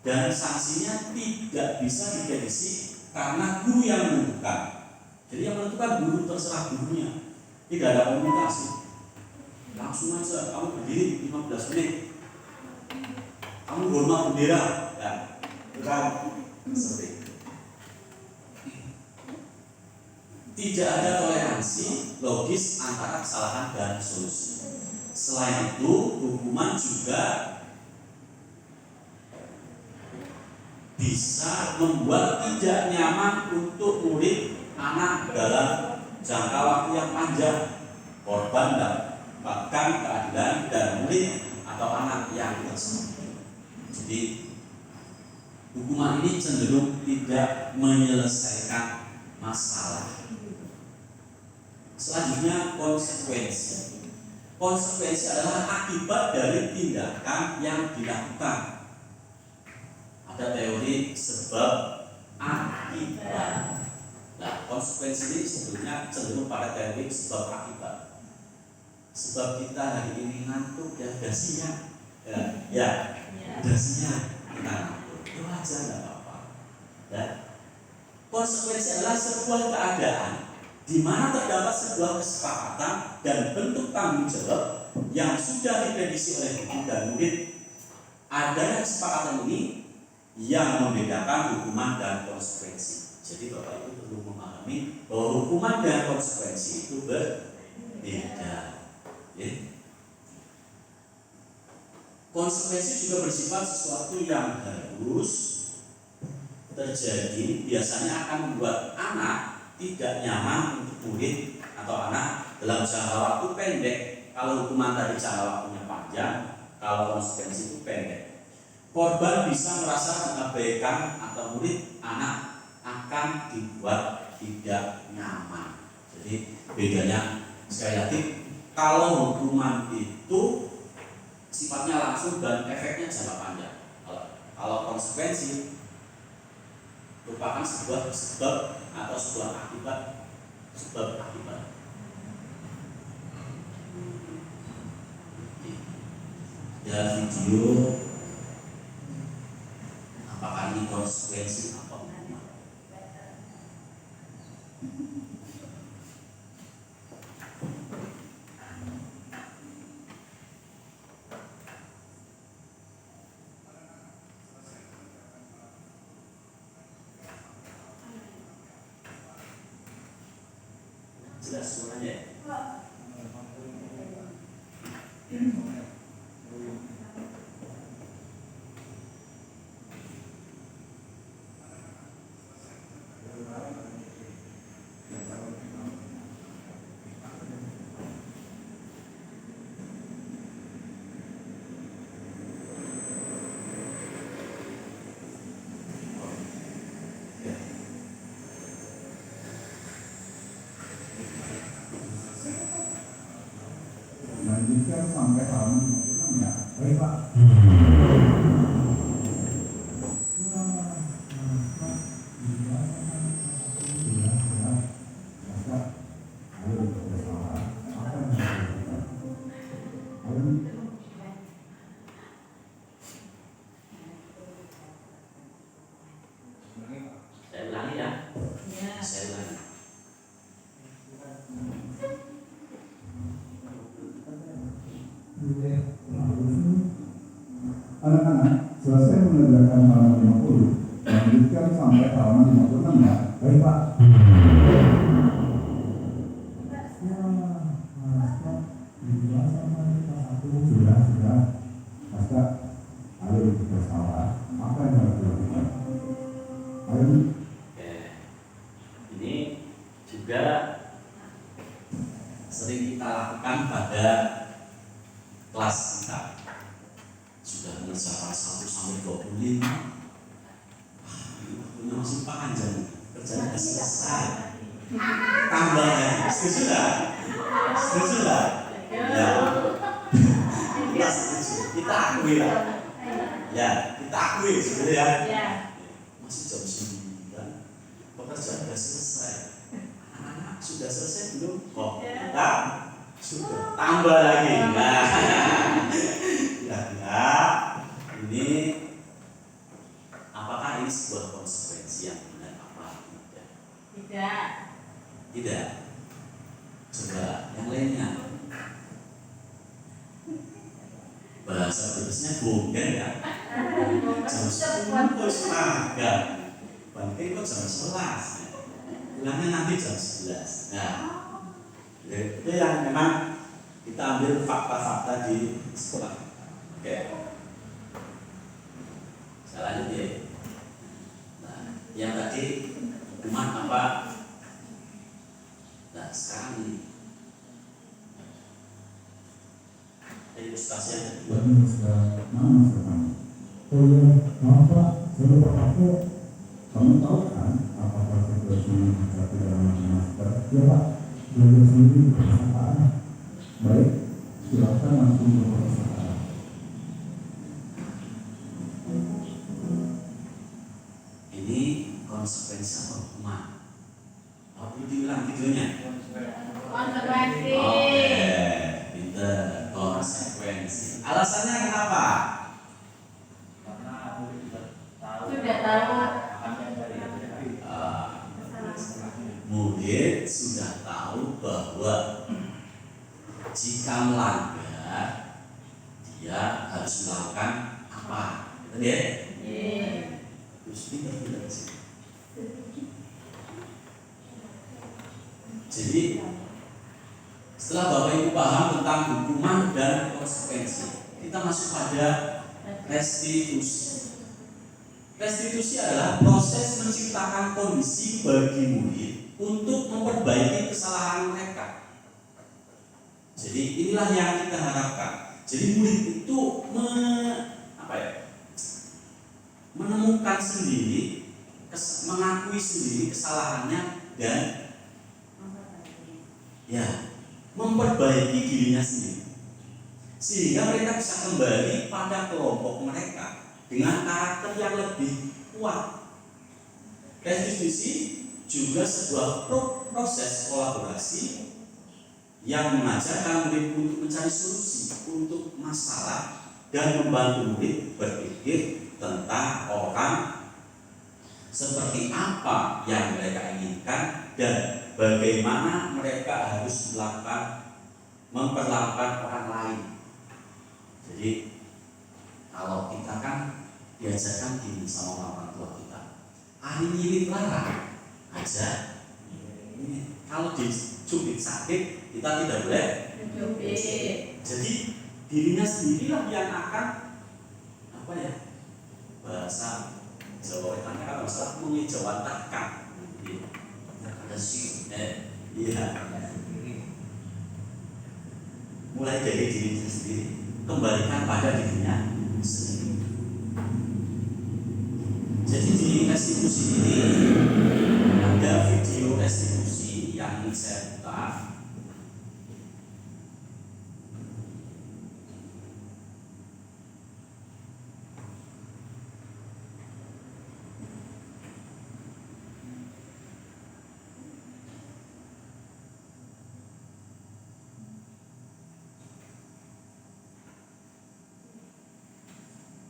dan sanksinya tidak bisa diprediksi karena guru yang menentukan. Jadi yang menentukan guru, terserah gurunya. Tidak ada komunikasi. Langsung aja kamu berdiri 15 menit. Kamu hormat bendera, ya. Bukan seperti itu. Tidak ada toleransi logis antara kesalahan dan solusi. Selain itu, hukuman juga bisa membuat tidak nyaman untuk murid anak dalam jangka waktu yang panjang. Korban dapatkan keadilan dan murid atau anak yang tersebut. Jadi hukuman ini cenderung tidak menyelesaikan masalah. Selanjutnya konsekuensi. Konsekuensi adalah akibat dari tindakan yang dilakukan. Ada teori sebab akibat. Nah, konsekuensi ini sebetulnya cenderung pada teori sebab akibat. Sebab kita hari ini ngantuk ya udah siang, ya udah siang kita ngantuk, itu aja nggak apa-apa. Ya. Konsekuensi adalah sebuah keadaan di mana terdapat sebuah kesepakatan dan bentuk tanggung jawab yang sudah diprediksi oleh guru dan murid. Adanya kesepakatan ini yang membedakan hukuman dan konsekuensi. Jadi Bapak Ibu perlu memahami bahwa hukuman dan konsekuensi itu berbeda. Ya. Konsekuensi juga bersifat sesuatu yang harus terjadi, biasanya akan membuat anak tidak nyaman untuk murid atau anak dalam jangka waktu pendek. Kalau hukuman tadi jangka waktunya panjang, kalau konsekuensi itu pendek. Korban bisa merasa mengabaikan atau murid anak akan dibuat tidak nyaman. Jadi bedanya sekali lagi, kalau hukuman itu sifatnya langsung dan efeknya jangka panjang. Kalau konsekuensi merupakan sebuah sebab atau sebuah akibat. Ya, video apakah ini konsekuensi apa hukuman? Jelas suaranya ya? Lanjutkan sampai halaman 56 ya. Baik Pak. Saya ulangi ya. Saya ulangi. Anak-anak, selesai mengerjakan halaman 50, lanjutkan sampai halaman 56 ya. Baik Pak. Sudah. Pasca, ayo kita salah. Apa yang harus dilakukan? Ayo. Ini juga sering kita lakukan pada kelas kita. Sudah mengerjakan 1 sampai 25. Waktunya masih panjang, kerjanya sudah selesai. Tambah lagi, setuju lah? Setuju lah? Ya. Kita setuju, kita akui lah. Ya, kita akui sebenarnya. Ya. Masih jam 9, pekerjaan sudah selesai. Anak-anak sudah selesai belum? Oh, kita sudah tambah lagi. Nah, kira-kira ini apakah ini sebuah konsekuensi yang benar apa tidak? Tidak. Coba yang lainnya. Bahasa Inggrisnya bongkar ya. Jam 10 kok setengah. Bangkit kok jam 11. Pulangnya nanti jam 11. Nah, itu yang memang kita ambil fakta-fakta di sekolah. Oke. Saya lanjut ya. Nah, yang tadi hukuman apa? Nah, sekarang ini ilustrasi yang kedua. Maaf Pak, saya lupa pakai. Kamu tahu kan apa konsekuensi menghadapi dalam master? Ya Pak, belajar sendiri perpustakaan. Baik, silakan langsung ke perpustakaan. Ini konsekuensi apa hukuman? sebelumnya? Konsekuensi. Oke, pinter. Konsekuensi. Alasannya kenapa? Sudah tahu. Murid sudah tahu bahwa jika melanggar dia harus melakukan apa, gitu ya? Terus pinter sih. Jadi setelah Bapak Ibu paham tentang hukuman dan konsekuensi, kita masuk pada restitusi. Restitusi adalah proses menciptakan kondisi bagi murid untuk memperbaiki kesalahan mereka. Jadi inilah yang kita harapkan. Jadi murid itu menemukan sendiri, mengakui sendiri kesalahannya dan memperbaiki dirinya sendiri, sehingga mereka bisa kembali pada kelompok mereka dengan karakter yang lebih kuat. Restitusi juga sebuah proses kolaborasi yang mengajarkan murid untuk mencari solusi untuk masalah dan membantu murid berpikir tentang orang seperti apa yang mereka inginkan dan bagaimana mereka harus memperlakukan orang lain. Jadi kalau kita kan diajarkan gini sama orang tua kita, hari ini larang aja. Kalau dicubit sakit, kita tidak boleh Mencubit. Jadi dirinya sendirilah yang akan bahasa Jawa Tengah kan masalah mengejawantahkan. Ada sih, mulai dari dirinya sendiri, kembalikan pada dirinya sendiri. Jadi di restitusi ini ada video restitusi yang saya putar.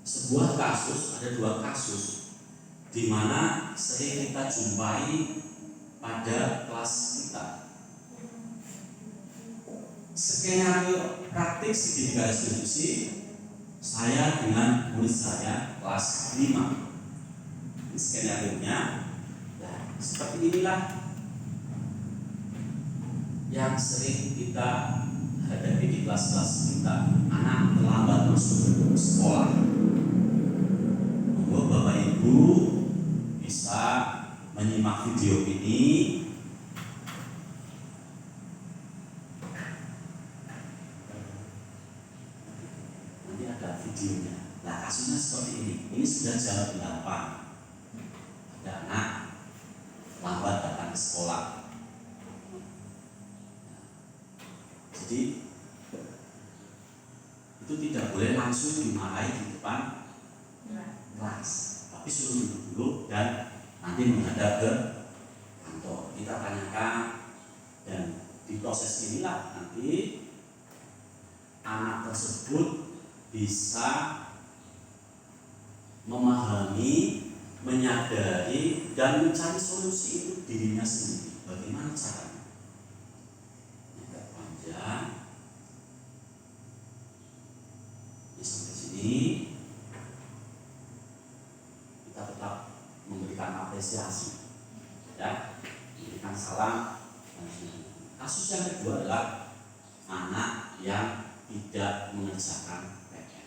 Sebuah kasus, ada dua kasus di mana sering kita jumpai pada kelas kita. Skenario praktik segitiga restitusi saya dengan murid saya kelas 5. Skenario-nya seperti inilah yang sering kita hadapi di kelas-kelas kita. Anak terlambat masuk ke sekolah. Bapak Ibu bisa menyimak video ini. Nanti ada videonya. Nah, kasusnya seperti ini. Ini sudah jam 8. Ada anak lambat datang ke sekolah. Jadi itu tidak boleh langsung dimarahi di depan kelas, tapi suruh duduk dulu dan nanti menghadap ke kantor. Kita tanyakan dan di proses inilah nanti anak tersebut bisa memahami, menyadari dan mencari solusi untuk dirinya sendiri. Bagaimana caranya? Agak panjang. Ini sampai sini. Tetap memberikan apresiasi, memberikan salam. Kasus yang kedua adalah anak yang tidak mengerjakan PR.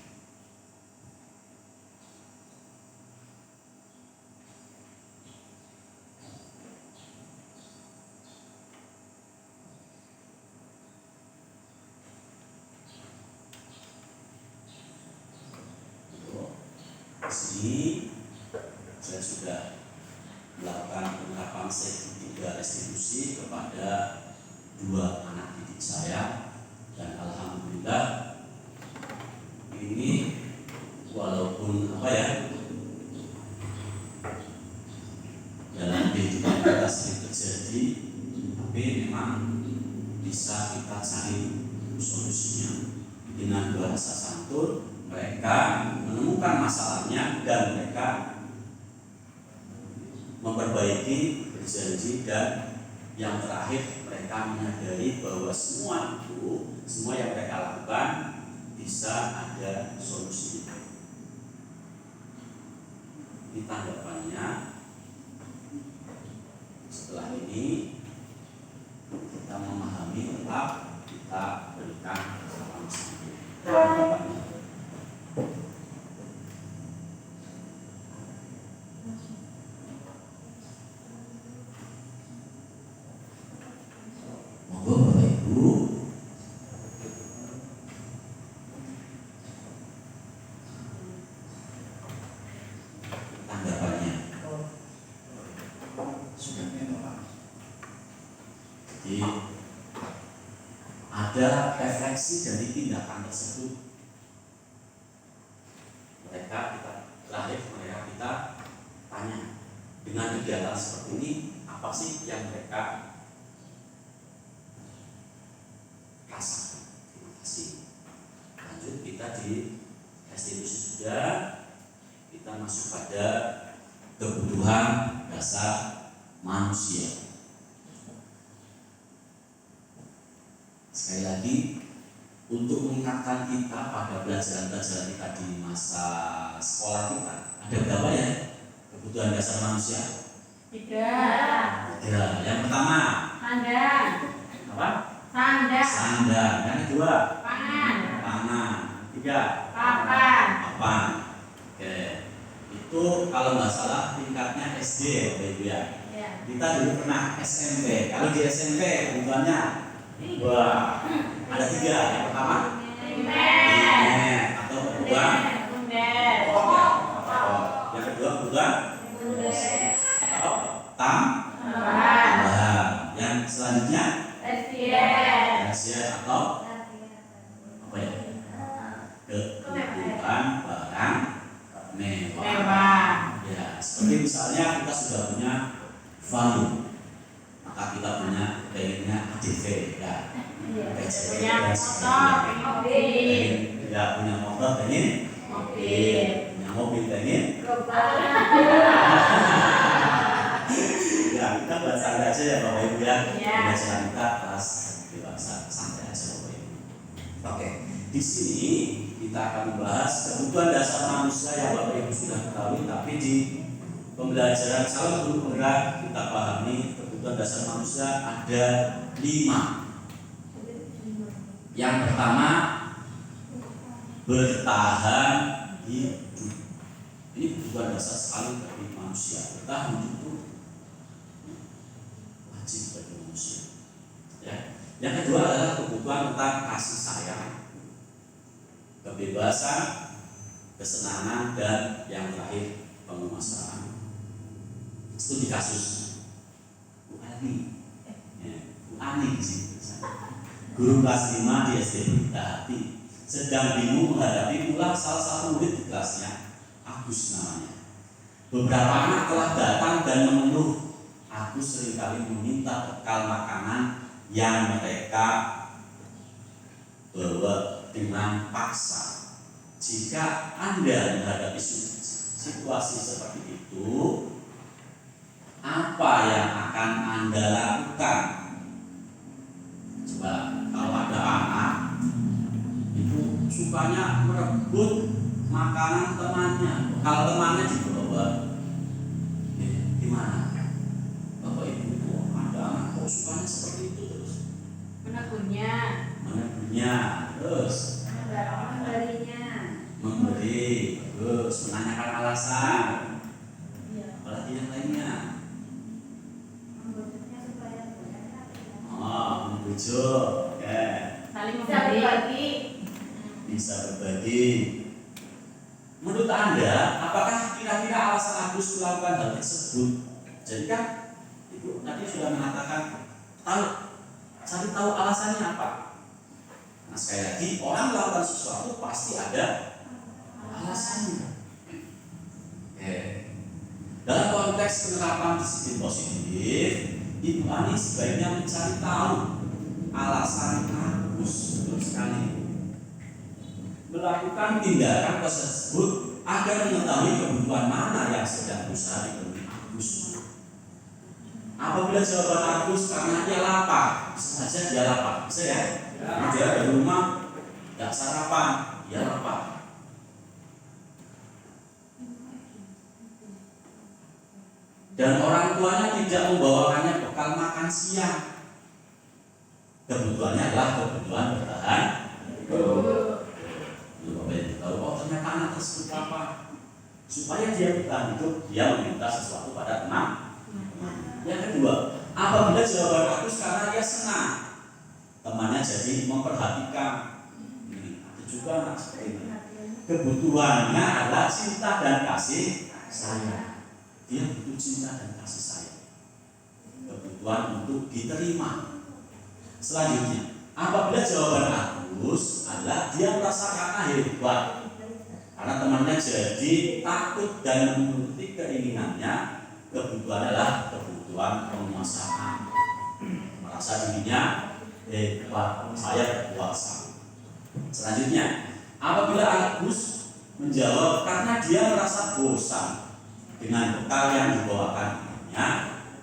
Di sini saya sudah melakukan penerapan segitiga restitusi kepada 2 anak didik saya, dan alhamdulillah ini walaupun dalam kehidupan kita sering terjadi, tapi tapi memang bisa kita cari solusinya dengan bahasa santun. Mereka menemukan masalahnya dan mereka memperbaiki, berjanji, dan yang terakhir mereka menyadari bahwa semua yang mereka lakukan bisa ada solusinya. Ini tanggapannya. Setelah ini kita memahami, tetap kita berikan salam santun. Tanggapannya. Monggo Bapak Ibu. Tanggapannya sudah Pak. Jadi ada refleksi dari tindakan tersebut. Kita terakhir kita tanya, dengan kegiatan seperti ini apa sih yang mereka rasakan? Terima kasih. Lanjut kita di restitusi sudah, kita masuk pada kebutuhan dasar manusia. Sekali lagi, untuk mengingatkan kita pada pelajaran-pelajaran kita di masa sekolah kita, ada berapa ya kebutuhan dasar manusia? 3. Yang pertama, Sandang. apa? Sandang. Sandang. Yang kedua, Pangan. pangan. 3, Papan. papan. Oke, itu kalau nggak salah tingkatnya SD ya Bapak Ibu ya. Ya. Kita dulu pernah SMP. Kalau di SMP kebutuhannya, wah, ada 3. Yang pertama, internet atau kebutuhan pokok. Yang kedua kebutuhan tambahan. Yang selanjutnya rasiat atau apa ya? Kebutuhan barang mewah. Ya, seperti misalnya kita sudah punya value, maka kita pengennya ADV ya. Punya motor, pengen mobil. Ya, punya motor pengen Mobil. punya mobil pengen. Ya, kita buat santai aja ya Bapak Ibu ya. Iya. Belajar kita kelas dewasa, santai aja Bapak Ibu. Oke, di sini kita akan membahas kebutuhan dasar manusia yang Bapak Ibu sudah ketahui, tapi di pembelajaran calon guru penggerak kita pahami kebutuhan dasar manusia ada 5. Yang pertama, bertahan hidup. Ini kebutuhan dasar sekali bagi manusia. Bertahan hidup itu wajib bagi manusia. Ya. Yang kedua adalah kebutuhan tentang kasih sayang, kebebasan, kesenangan, dan yang terakhir penguasaan. Studi kasus Bu Ani, Bu Ani di sini. Guru kelas 5 di SD Berita Hati sedang bingung menghadapi pula salah satu murid di kelasnya, Agus namanya. Beberapa anak telah datang dan mengeluh. Agus seringkali meminta bekal makanan yang mereka bawa dengan paksa. Jika Anda menghadapi situasi seperti itu, apa yang akan Anda lakukan? Coba, kalau ada anak itu sukanya merebut makanan temannya, kalau temannya dibawa, gimana? Bapak Ibu, ada anak kok sukanya seperti itu terus? Menegurnya. Terus memberi, terus menanyakan alasan, apalagi yang lainnya. Membujuk, Saling memberi. bisa berbagi. Menurut Anda, apakah kira-kira alasan Agus melakukan hal tersebut? Jadi kan Ibu tadi sudah mengatakan cari tahu alasannya apa. Nah, sekali lagi, orang melakukan sesuatu pasti ada alasannya. Dalam konteks penerapan disiplin positif, Ibu Ani sebaiknya mencari tahu alasan Agus, betul sekali, melakukan tindakan tersebut agar mengetahui kebutuhan mana yang sedang berusaha dipenuhi Agus. Apabila jawaban Agus karena dia lapar, bisa saja dia lapar, bisa ya? Dia dari rumah tidak sarapan, dia lapar. Dan orang tuanya tidak membawakannya bekal makan siang. Kebutuhannya adalah kebutuhan bertahan hidup. Bapak Ibu tahu, oh ternyata anak tersebut apa? Supaya dia bertahan hidup, dia meminta sesuatu pada teman. Yang kedua, apabila jawaban Agus karena dia senang, temannya jadi memperhatikan. Ada juga anak seperti ini. Kebutuhannya adalah cinta dan kasih sayang. Dia butuh cinta dan kasih sayang, kebutuhan untuk diterima. Selanjutnya, apabila jawaban Agus adalah dia merasa karena hebat, karena temannya jadi takut dan menuruti keinginannya, kebutuhan adalah kebutuhan penguasaan, merasa dirinya hebat, saya berkuasa. Selanjutnya, apabila Agus menjawab karena dia merasa bosan dengan bekal yang dibawakan ibunya,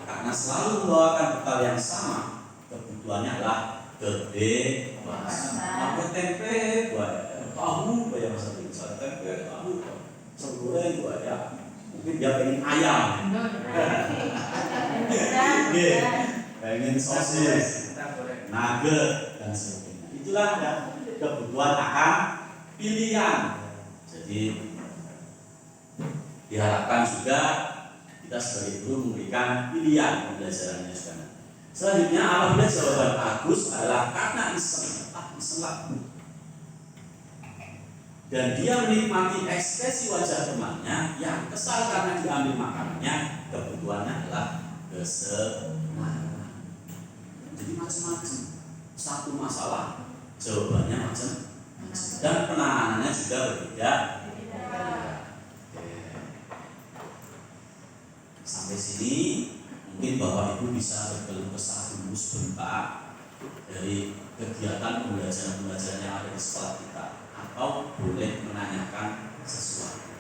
karena selalu membawakan bekal yang sama, kebutuhannya adalah kebebasan. Pakai tempe, buat tahu, banyak masa bisa tempe, tahu, segoreng, buat ya. Mungkin dia pengen ayam, pengen sosis, nugget dan sebagainya. Itulah kebutuhan akan pilihan. Jadi diharapkan juga kita sebagai guru memberikan pilihan pembelajarannya juga. Selanjutnya, apabila jawaban Agus adalah karena iseng lah, dan dia menikmati ekspresi wajah temannya yang kesal karena diambil makanannya, kebutuhannya adalah kesenangan. Jadi macam-macam, satu masalah jawabannya macam-macam, dan penanganannya juga berbeda. Sampai sini mungkin Bapak Ibu bisa berkeluh kesah dulu sebentar dari kegiatan pembelajaran yang ada di sekolah kita, atau boleh menanyakan sesuatu.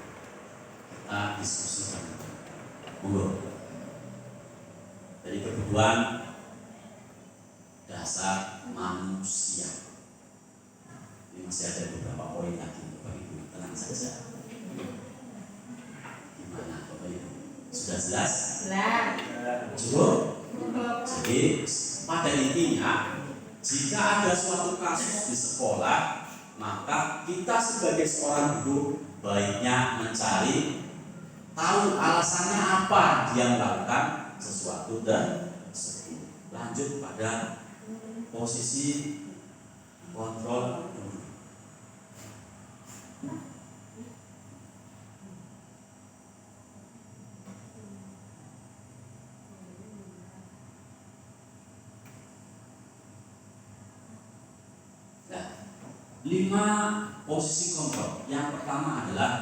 Kita diskusikan. Monggo. Dari kebutuhan dasar manusia. Ini masih ada beberapa poin lagi, Bapak Ibu, tenang saja. Gimana Bapak Ibu? Sudah jelas? Cukup? Jadi pada intinya, jika ada suatu kasus di sekolah, maka kita sebagai seorang guru baiknya mencari tahu alasannya apa dia melakukan sesuatu dan lanjut pada posisi kontrol. Nah, 5 posisi kontrol. Yang pertama adalah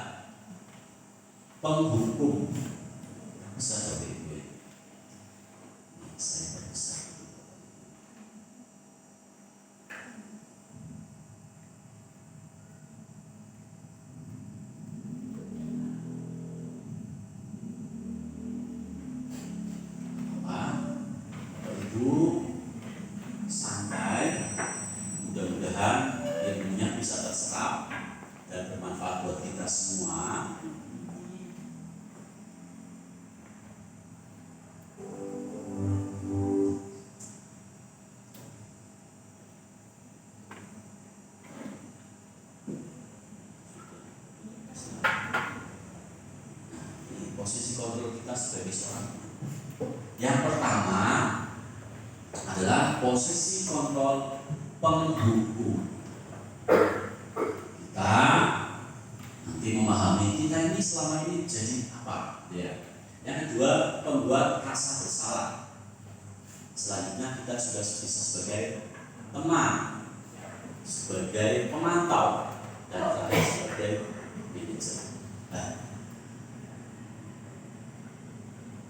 penghukum. Bisa seperti itu. Saya berbesar. Ibu santai, mudah-mudahan ilmunya bisa terserap dan bermanfaat buat kita semua. Ini posisi kontrol kita sebagai seorang. Yang pertama adalah posisi kontrol penghukum. Kita nanti memahami kita ini selama ini jadi apa, ya. Yang kedua, pembuat rasa bersalah. Selanjutnya kita juga bisa sebagai teman, sebagai pemantau, dan terakhir sebagai manajer. Nah,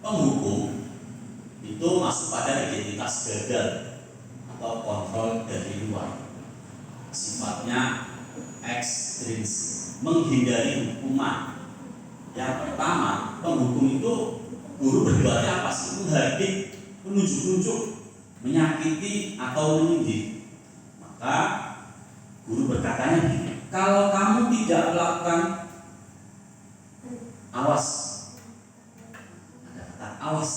penghukum itu itu masuk pada identitas gagal atau kontrol dari luar. Sifatnya ekstrinsik, menghindari hukuman. Yang pertama, penghukum itu guru berbuatnya apa sih? Menghardik, menunjuk-nunjuk, menyakiti atau menyindir. Maka guru berkatanya gini, kalau kamu tidak melakukan, awas. Ada kata awas,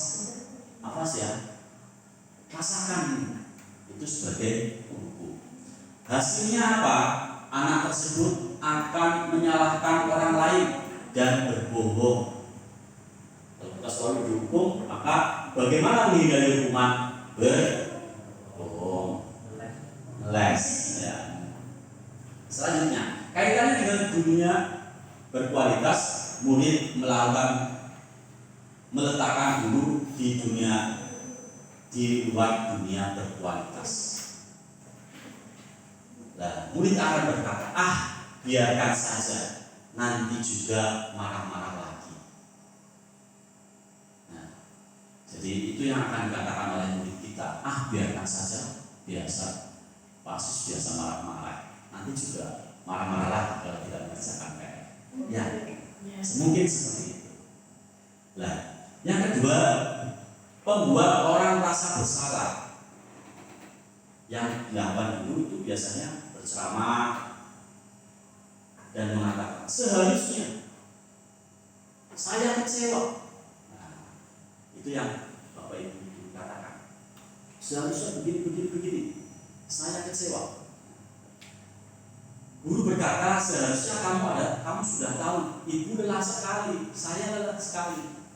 awas ya. Rasakan ini. Itu sebagai hukum. Hasilnya apa? Anak tersebut akan menyalahkan orang lain dan berbohong. Kalau kita selalu dihukum, maka bagaimana menghindari hukuman? Berbohong, les. Ya. Selanjutnya, kaitannya dengan dunia berkualitas, murid meletakkan guru di luar dunia berkualitas. Nah, murid akan berkata, biarkan saja, nanti juga marah-marah lagi. Nah, jadi itu yang akan dikatakan oleh murid kita, biarkan saja, biasa, pasti biasa marah-marah, nanti juga marah-marah lagi kalau tidak mengerjakan PR. Ya, mungkin seperti itu. Nah, yang kedua, membuat orang merasa bersalah. Yang dilakukan dulu itu biasanya berceramah dan mengatakan seharusnya saya kecewa. Nah, itu yang Bapak Ibu katakan. Seharusnya begini. Saya kecewa. Guru berkata seharusnya kamu sudah tahu, ibu lelah sekali, saya lelah sekali.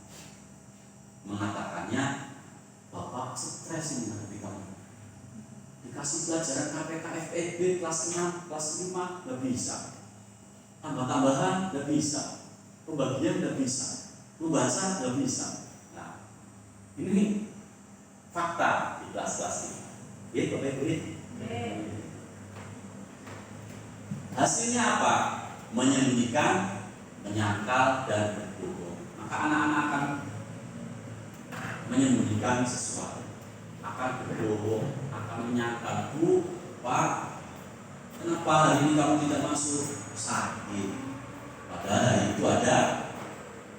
Mengatakannya, Bapak stres ini menghadapi kamu. Dikasih pelajaran KPK FEB kelas 6, kelas 5 nggak bisa. Tambah-tambahan nggak bisa. Pembagian nggak bisa. Pembahasan nggak bisa. Nah, ini fakta di kelas-kelas ini. Ya, Bapak Ibu. Hasilnya apa? Menyembunyikan, menyangkal, dan berbohong. Maka anak-anak akan menyembunyikan sesuatu, akan berbohong, akan menyangkal. Bu, Pak, kenapa hari ini kamu tidak masuk? Sakit. Padahal hari itu ada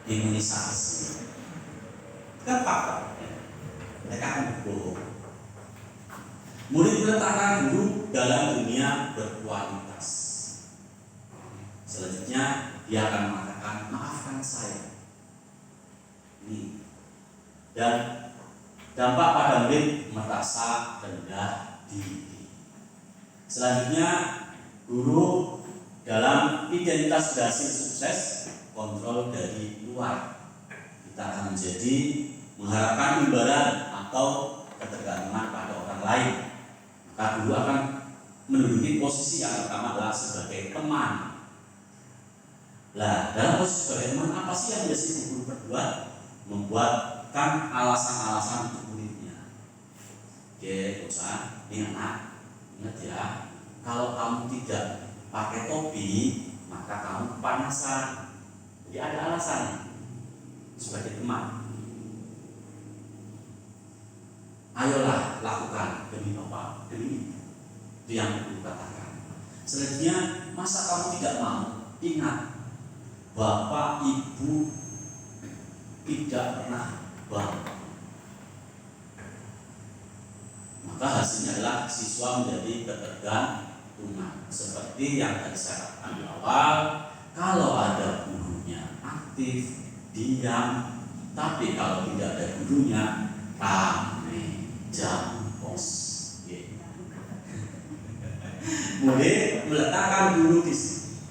imunisasi. Kan fakta. Mereka akan berbohong. Murid meletakkan guru dalam dunia berkualitas. Selanjutnya dia akan mengatakan, maafkan saya. Ini. Dan dampak pada murid merasa rendah diri. Selanjutnya guru dalam identitas hasil sukses, kontrol dari luar. Kita akan menjadi mengharapkan imbalan atau ketergantungan pada orang lain. Maka guru akan menduduki posisi yang pertama adalah sebagai teman. Nah, dalam posisi sebagai teman, apa sih yang biasa guru berbuat? Membuatkan alasan-alasan untuk muridnya. Oke, usah, ini anak, ingat ya, kalau kamu tidak pakai topi, maka kamu kepanasan. Jadi ada alasan sebagai teman. Ayolah lakukan demi Bapak, demi Ibu. Itu yang guru katakan. Selanjutnya, masa kamu tidak mau? Ingat, Bapak Ibu tidak pernah bangga. Maka hasilnya adalah siswa menjadi ketergantungan. Seperti yang tadi saya katakan di awal, kalau ada gurunya aktif, diam, tapi kalau tidak ada gurunya, rame, jampos. Murid meletakkan guru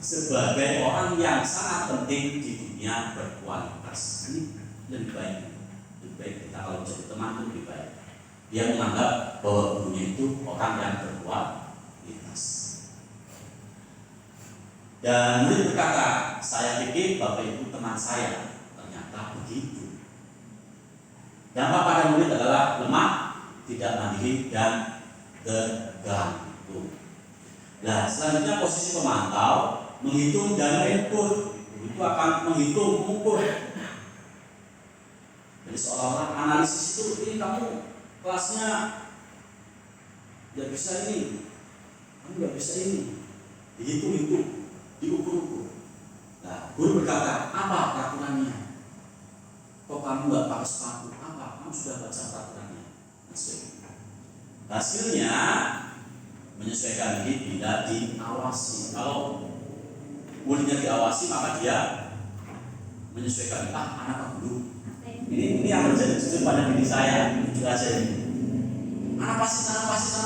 sebagai orang yang sangat penting di dunia berkualitas. Ini lebih baik kita kalau jadi teman itu lebih baik. Dia menganggap bahwa gurunya itu orang yang berkualitas. Dan murid berkata, saya pikir Bapak Ibu teman saya. Ternyata begitu. Dampak pada murid adalah lemah, tidak mandiri, dan tergantung. Nah, selanjutnya posisi pemantau, menghitung dan mengukur. Itu akan menghitung, mengukur. Jadi seolah-olah analisis itu, ini kamu kelasnya nggak bisa ini, kamu nggak bisa ini, dihitung, diukur-ukur. Nah, guru berkata, apa peraturannya? Kok kamu nggak pakai sepatu? Apa? Kamu sudah baca peraturannya? Hasilnya menyesuaikan diri bila diawasi. Kalau muridnya diawasi, maka dia menyesuaikan. Anak guru. Ini yang terjadi jujur pada diri saya, jujur aja ini. Anak pasti.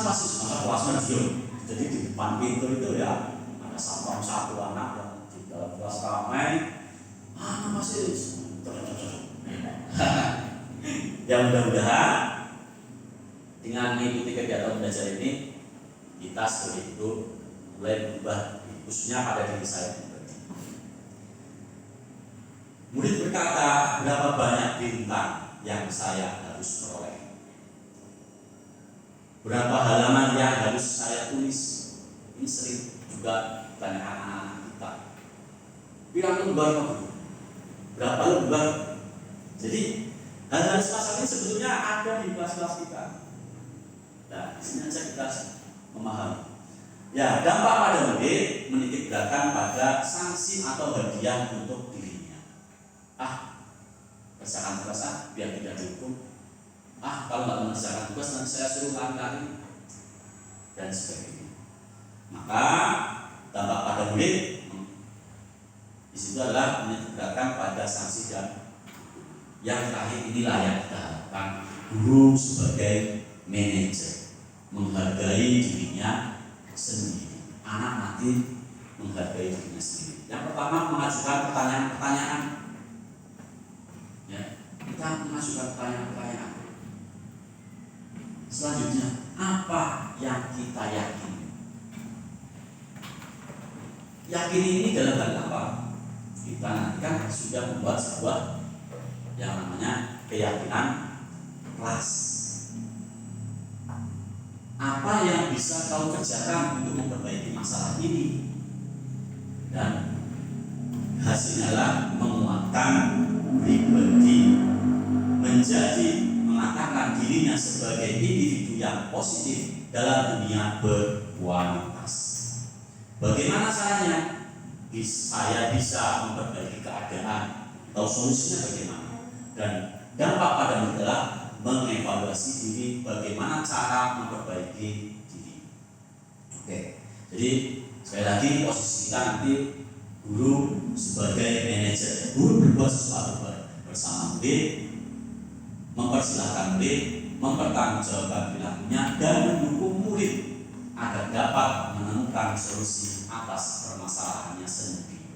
Masa kelasnya diam. Jadi di depan pintu itu ya ada satu anak yang di dalam kelas ramai. Anak pasti. Ya mudah-mudahan dengan mengikuti kegiatan belajar ini kita seperti itu mulai berubah, khususnya pada diri saya pribadi. Murid berkata, berapa banyak bintang yang saya harus peroleh? Berapa halaman yang harus saya tulis? Ini sering juga ditanyakan anak-anak kita. Pirang lembar kamu? Berapa lembar? Jadi hal-hal semacam ini sebetulnya ada di kelas-kelas kita. Nah, di sini saja kita memahami. Ya, dampak pada murid menitik beratkan pada sanksi atau hadiah untuk dirinya. Kerjakan tugas biar tidak dihukum. Kalau nggak mengerjakan tugas nanti saya suruh lari-lari dan sebagainya. Maka dampak pada murid di situ adalah menitik beratkan pada sanksi dan yang terakhir inilah yang kita harapkan guru sebagai manajer menghargai dirinya sendiri. Anak nanti menghargai dirinya sendiri. Yang pertama mengajukan pertanyaan-pertanyaan. Ya, kita mengajukan pertanyaan-pertanyaan. Selanjutnya, apa yang kita yakini? Yakini ini dalam hal apa? Kita nanti kan sudah membuat sebuah yang namanya keyakinan kelas. Apa yang bisa kau kerjakan untuk memperbaiki masalah ini? Dan hasilnya adalah menguatkan pribadi, mengatakan dirinya sebagai individu yang positif dalam dunia berkualitas. Bagaimana caranya? Saya bisa memperbaiki keadaan atau solusinya bagaimana? Dan dampak pada adalah mengevaluasi diri, bagaimana cara memperbaiki diri. Oke, jadi sekali lagi posisi kita nanti guru sebagai manajer. Guru berbuat sesuatu bersama murid, mempersilahkan murid, mempertanggungjawabkan perilakunya dan mendukung murid agar dapat menemukan solusi atas permasalahannya sendiri.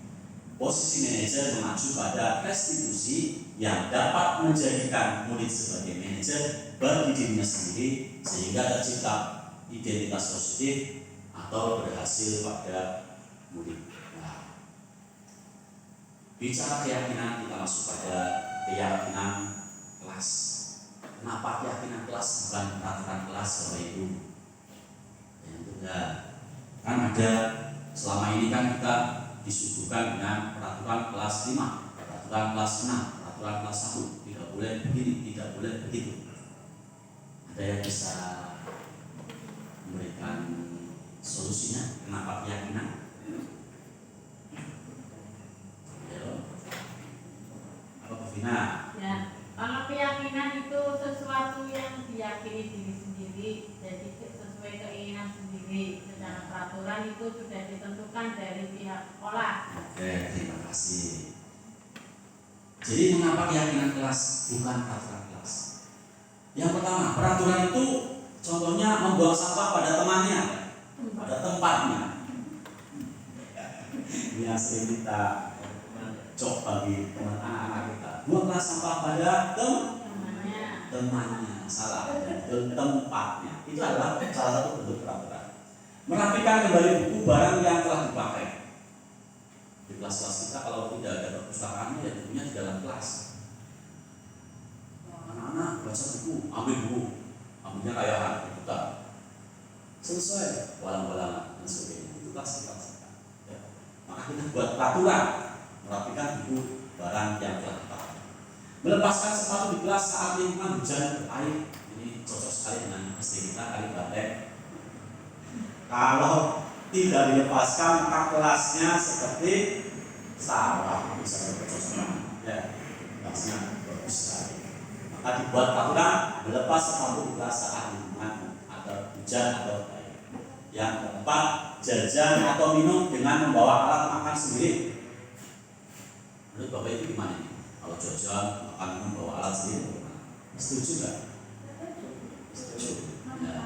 Posisi manajer mengacu pada restitusi yang dapat menjadikan murid sebagai manajer bagi dirinya sendiri sehingga tercipta identitas positif atau berhasil pada murid. Nah, bicara keyakinan, kita masuk pada keyakinan kelas. Kenapa keyakinan kelas bukan peraturan kelas, Bapak Ibu? Yang kedua, kan ada selama ini kan kita disuguhkan dengan peraturan kelas 5, peraturan kelas 6, peraturan kelas 1, tidak boleh begini, tidak boleh begitu. Ada yang bisa memberikan solusinya? Kenapa keyakinan? Apa Bu Vina? Ya, kalau keyakinan itu sesuatu yang diyakini diri sendiri, jadi sesuai keinginan sendiri. Secara peraturan itu sudah ditentukan dari pihak sekolah. Oke, terima kasih. Jadi mengapa keyakinan kelas bukan peraturan kelas? Yang pertama, peraturan itu contohnya membuang sampah pada temannya, pada tempatnya. Ini yang sering kita cok bagi teman anak-anak kita. Buanglah sampah pada temannya, salah, dan tempatnya. Itu adalah salah satu bentuk peraturan. Merapikan kembali buku barang yang telah dipakai. Di kelas-kelas kita kalau tidak ada perpustakaannya ya bukunya di dalam kelas. Anak-anak baca buku, ambil buku, ambilnya kayak kita. Selesai, walang-walangan dan sebagainya. Itu kelas-kelas kita. Ya. Maka kita buat peraturan merapikan buku barang yang telah dipakai. Melepaskan sepatu di kelas saat lingkungan hujan berair, ini cocok sekali dengan SD kita kali Bandeng. Kalau tidak dilepaskan maka kelasnya seperti sawah, bisa bercocok ya, kelasnya bagus sekali. Maka dibuat peraturan melepas sepatu di kelas saat lingkungan atau hujan atau berair. Yang keempat, jajan atau minum dengan membawa alat makan sendiri. Menurut Bapak itu gimana nih? Kalau jajan, makan, minum, bawa alat sendiri bagaimana? Setuju nggak? Setuju. Ya.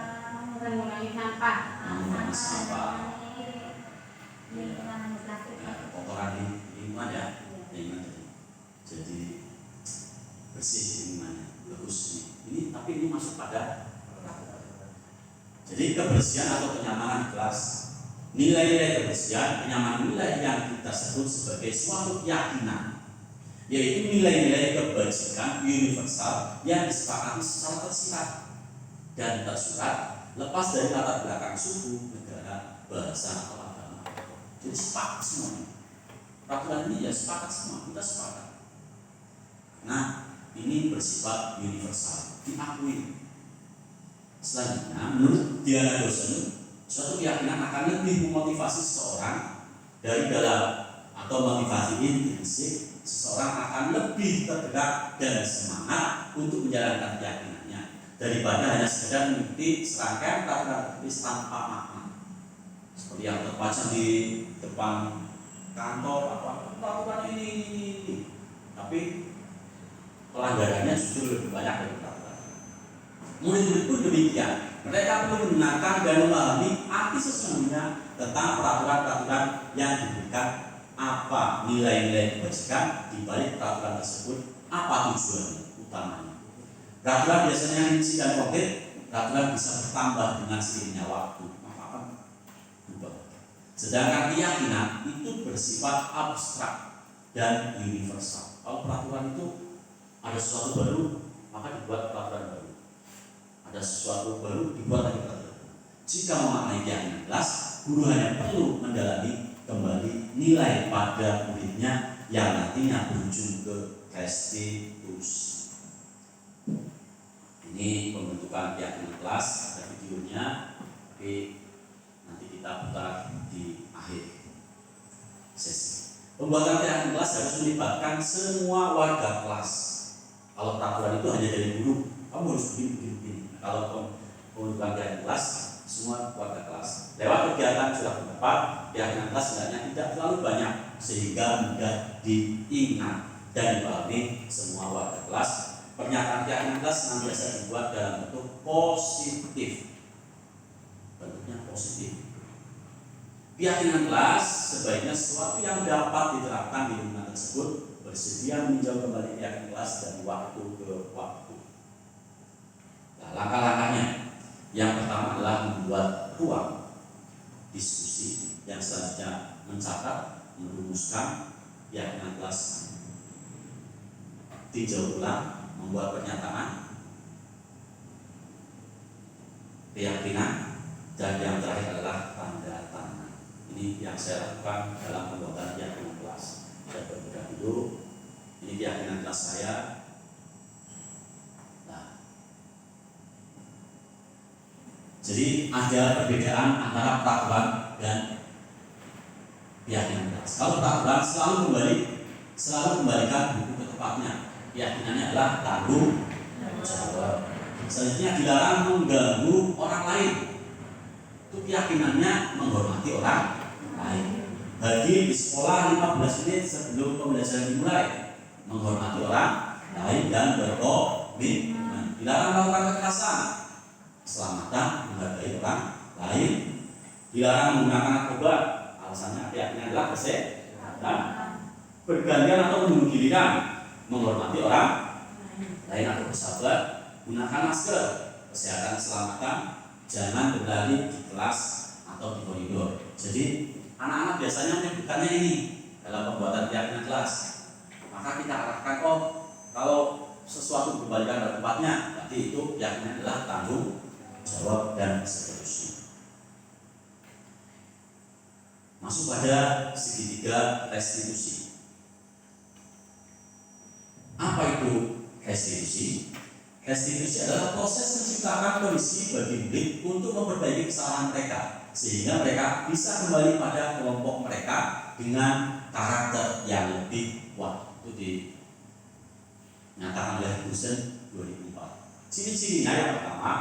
Mengurangi sampah. Mengurangi sampah. Ya, kotoran di lingkungan ya, lingkungan jadi bersih lingkungannya, bagus nih. Ini tapi ini masuk pada jadi kebersihan atau kenyamanan kelas. Nilai-nilai kebersihan, kenyamanan nilai yang kita sebut sebagai suatu keyakinan, yaitu nilai-nilai kebajikan universal yang disepakati secara tersirat dan tersurat, lepas dari latar belakang suku, negara, bahasa atau agama. Jadi sepakat semua. Peraturan ini ya sepakat semua, kita sepakat. Nah, ini bersifat universal, diakui. Selanjutnya, menurut Diana Dosen, suatu keyakinan akan lebih memotivasi seseorang dari dalam atau motivasi intrinsik. Seseorang akan lebih tergerak dan semangat untuk menjalankan keyakinannya daripada hanya sekedar mengikuti serangkaian peraturan tertulis tanpa makna. Seperti yang terpajang di depan kantor, peraturan ini. Tapi pelanggarannya justru lebih banyak dari peraturan. Murid-murid pun demikian. Mereka perlu mendengarkan dan memahami arti sesungguhnya tentang peraturan-peraturan yang diberikan, apa nilai-nilai kebajikan di balik peraturan tersebut, apa tujuannya utamanya. Peraturan biasanya rinci dan konkret, peraturan bisa bertambah dengan seiringnya waktu, maka akan berubah. Sedangkan keyakinan itu bersifat abstrak dan universal. Kalau peraturan itu ada sesuatu baru, maka dibuat peraturan baru. Ada sesuatu baru, dibuat lagi peraturan. Jika memaknai keyakinan jelas, guru hanya perlu mendalami kembali nilai pada muridnya yang nantinya berujung ke restitusi. Ini pembentukan keyakinan kelas, ada videonya, tapi nanti kita putar di akhir sesi. Pembuatan keyakinan kelas harus melibatkan semua warga kelas. Kalau peraturan itu hanya dari guru, kamu harus begini. Kalau pembentukan keyakinan kelas, semua warga kelas. Lewat kegiatan sudah berpendapat, keyakinan kelas sebenarnya tidak terlalu banyak sehingga mudah diingat dan dipahami semua warga kelas. Pernyataan keyakinan kelas senantiasa dibuat dalam bentuk positif. Bentuknya positif. Keyakinan kelas sebaiknya sesuatu yang dapat diterapkan di lingkungan tersebut, bersedia meninjau kembali keyakinan kelas dari waktu ke waktu. Nah, langkah-langkahnya. Yang pertama adalah membuat ruang diskusi, yang selanjutnya mencatat, merumuskan keyakinan kelas, tinjau ulang, membuat pernyataan, keyakinan, dan yang terakhir adalah tanda tangan. Ini yang saya lakukan dalam pembuatan keyakinan kelas. Saya berbeda dulu. Ini keyakinan kelas saya. Jadi ada perbedaan antara peraturan dan keyakinan kelas. Kalau peraturan selalu kembalikan buku ke tempatnya. Keyakinannya adalah tanggung jawab. Selanjutnya dilarang mengganggu orang lain. Itu keyakinannya menghormati orang lain. Bagi di sekolah 15 menit sebelum pembelajaran dimulai, menghormati orang lain dan berkomitmen. Dilarang melakukan kekerasan, keselamatan, menghargai orang lain. Dilarang menggunakan narkoba, alasannya keyakinan adalah kesehatan. Bergantian atau membunuh dirikan, menghormati orang lain atau bersahabat. Gunakan masker, kesehatan, keselamatan. Jangan berlari di kelas atau di koridor. Jadi anak-anak biasanya menyebutkannya ini dalam pembuatan keyakinan kelas. Maka kita arahkan, kalau sesuatu dikembalikan pada tempatnya, berarti itu keyakinan adalah tanggung jawab dan seterusnya. Masuk pada segitiga restitusi. Apa itu itu restitusi? Restitusi adalah proses menciptakan kondisi bagi murid untuk memperbaiki kesalahan mereka sehingga mereka bisa kembali pada kelompok mereka dengan karakter yang lebih kuat. Itu dinyatakan oleh Husen 2004. Ciri-cirinya yang pertama,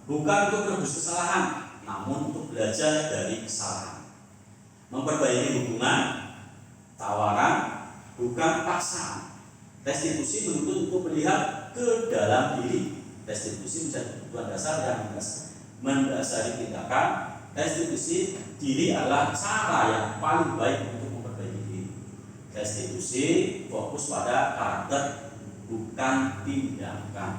bukan untuk menebus kesalahan, namun untuk belajar dari kesalahan. Memperbaiki hubungan, tawaran, bukan paksaan. Restitusi menuntut untuk melihat ke dalam diri. Restitusi menjadi kebutuhan dasar yang mendasari tindakan. Restitusi diri adalah cara yang paling baik untuk memperbaiki diri. Restitusi fokus pada karakter, bukan tindakan.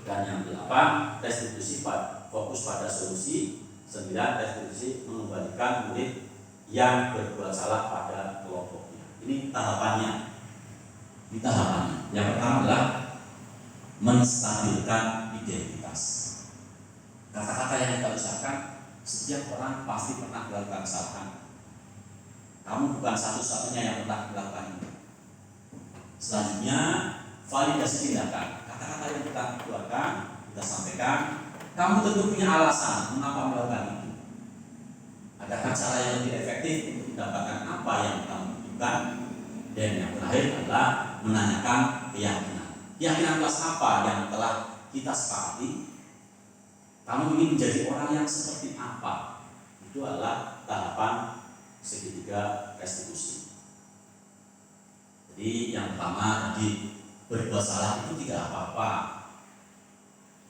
Dan yang 8, restitusi fokus pada solusi. 9, restitusi mengembalikan murid yang berbuat salah pada kelompoknya. Ini tahapannya. Yang pertama adalah menstabilkan identitas. Kata-kata yang kita ucapkan, setiap orang pasti pernah melakukan kesalahan. Kamu bukan satu-satunya yang pernah melakukan itu. Selanjutnya, validasi tindakan. Kata-kata yang kita keluarkan, kita sampaikan, kamu tentu punya alasan mengapa melakukan itu. Adakah cara yang lebih efektif untuk mendapatkan apa yang kamu butuhkan? Dan yang terakhir adalah menanyakan keyakinan. Keyakinan kelas apa yang telah kita sepakati? Kamu ingin menjadi orang yang seperti apa? Itu adalah tahapan segitiga restitusi. Jadi yang pertama tadi, berbuat salah itu tidak apa-apa,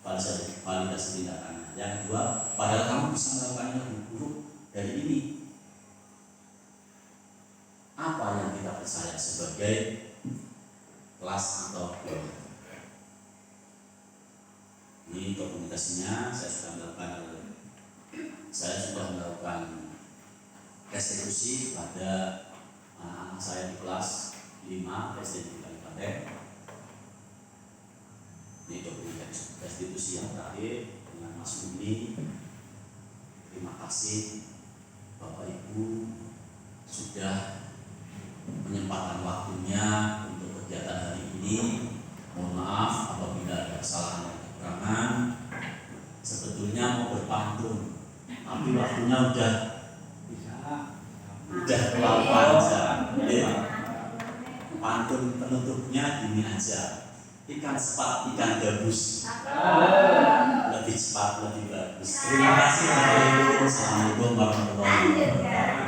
validasi tindakannya. Yang kedua, padahal kamu bisa melakukan yang lebih buruk dari ini. Apa yang kita percaya sebagai kelas atau golongan? Ini dokumentasinya saya sudah melakukan restitusi pada anak-anak saya di kelas 5 SD di Kabupaten. Ini dokumentasi restitusi yang terakhir dengan Mas Uni. Terima kasih Bapak Ibu sudah menyempatkan waktunya untuk kegiatan hari ini. Mohon maaf apabila ada kesalahan dan kekurangan. Sebetulnya mau berpantun, tapi waktunya udah terlalu panjang. Pantun penutupnya gini aja. Ikan sepat, ikan gabus. Lebih cepat, lebih bagus. Terima kasih Bapak Ibu. Assalamualaikum warahmatullahi wabarakatuh.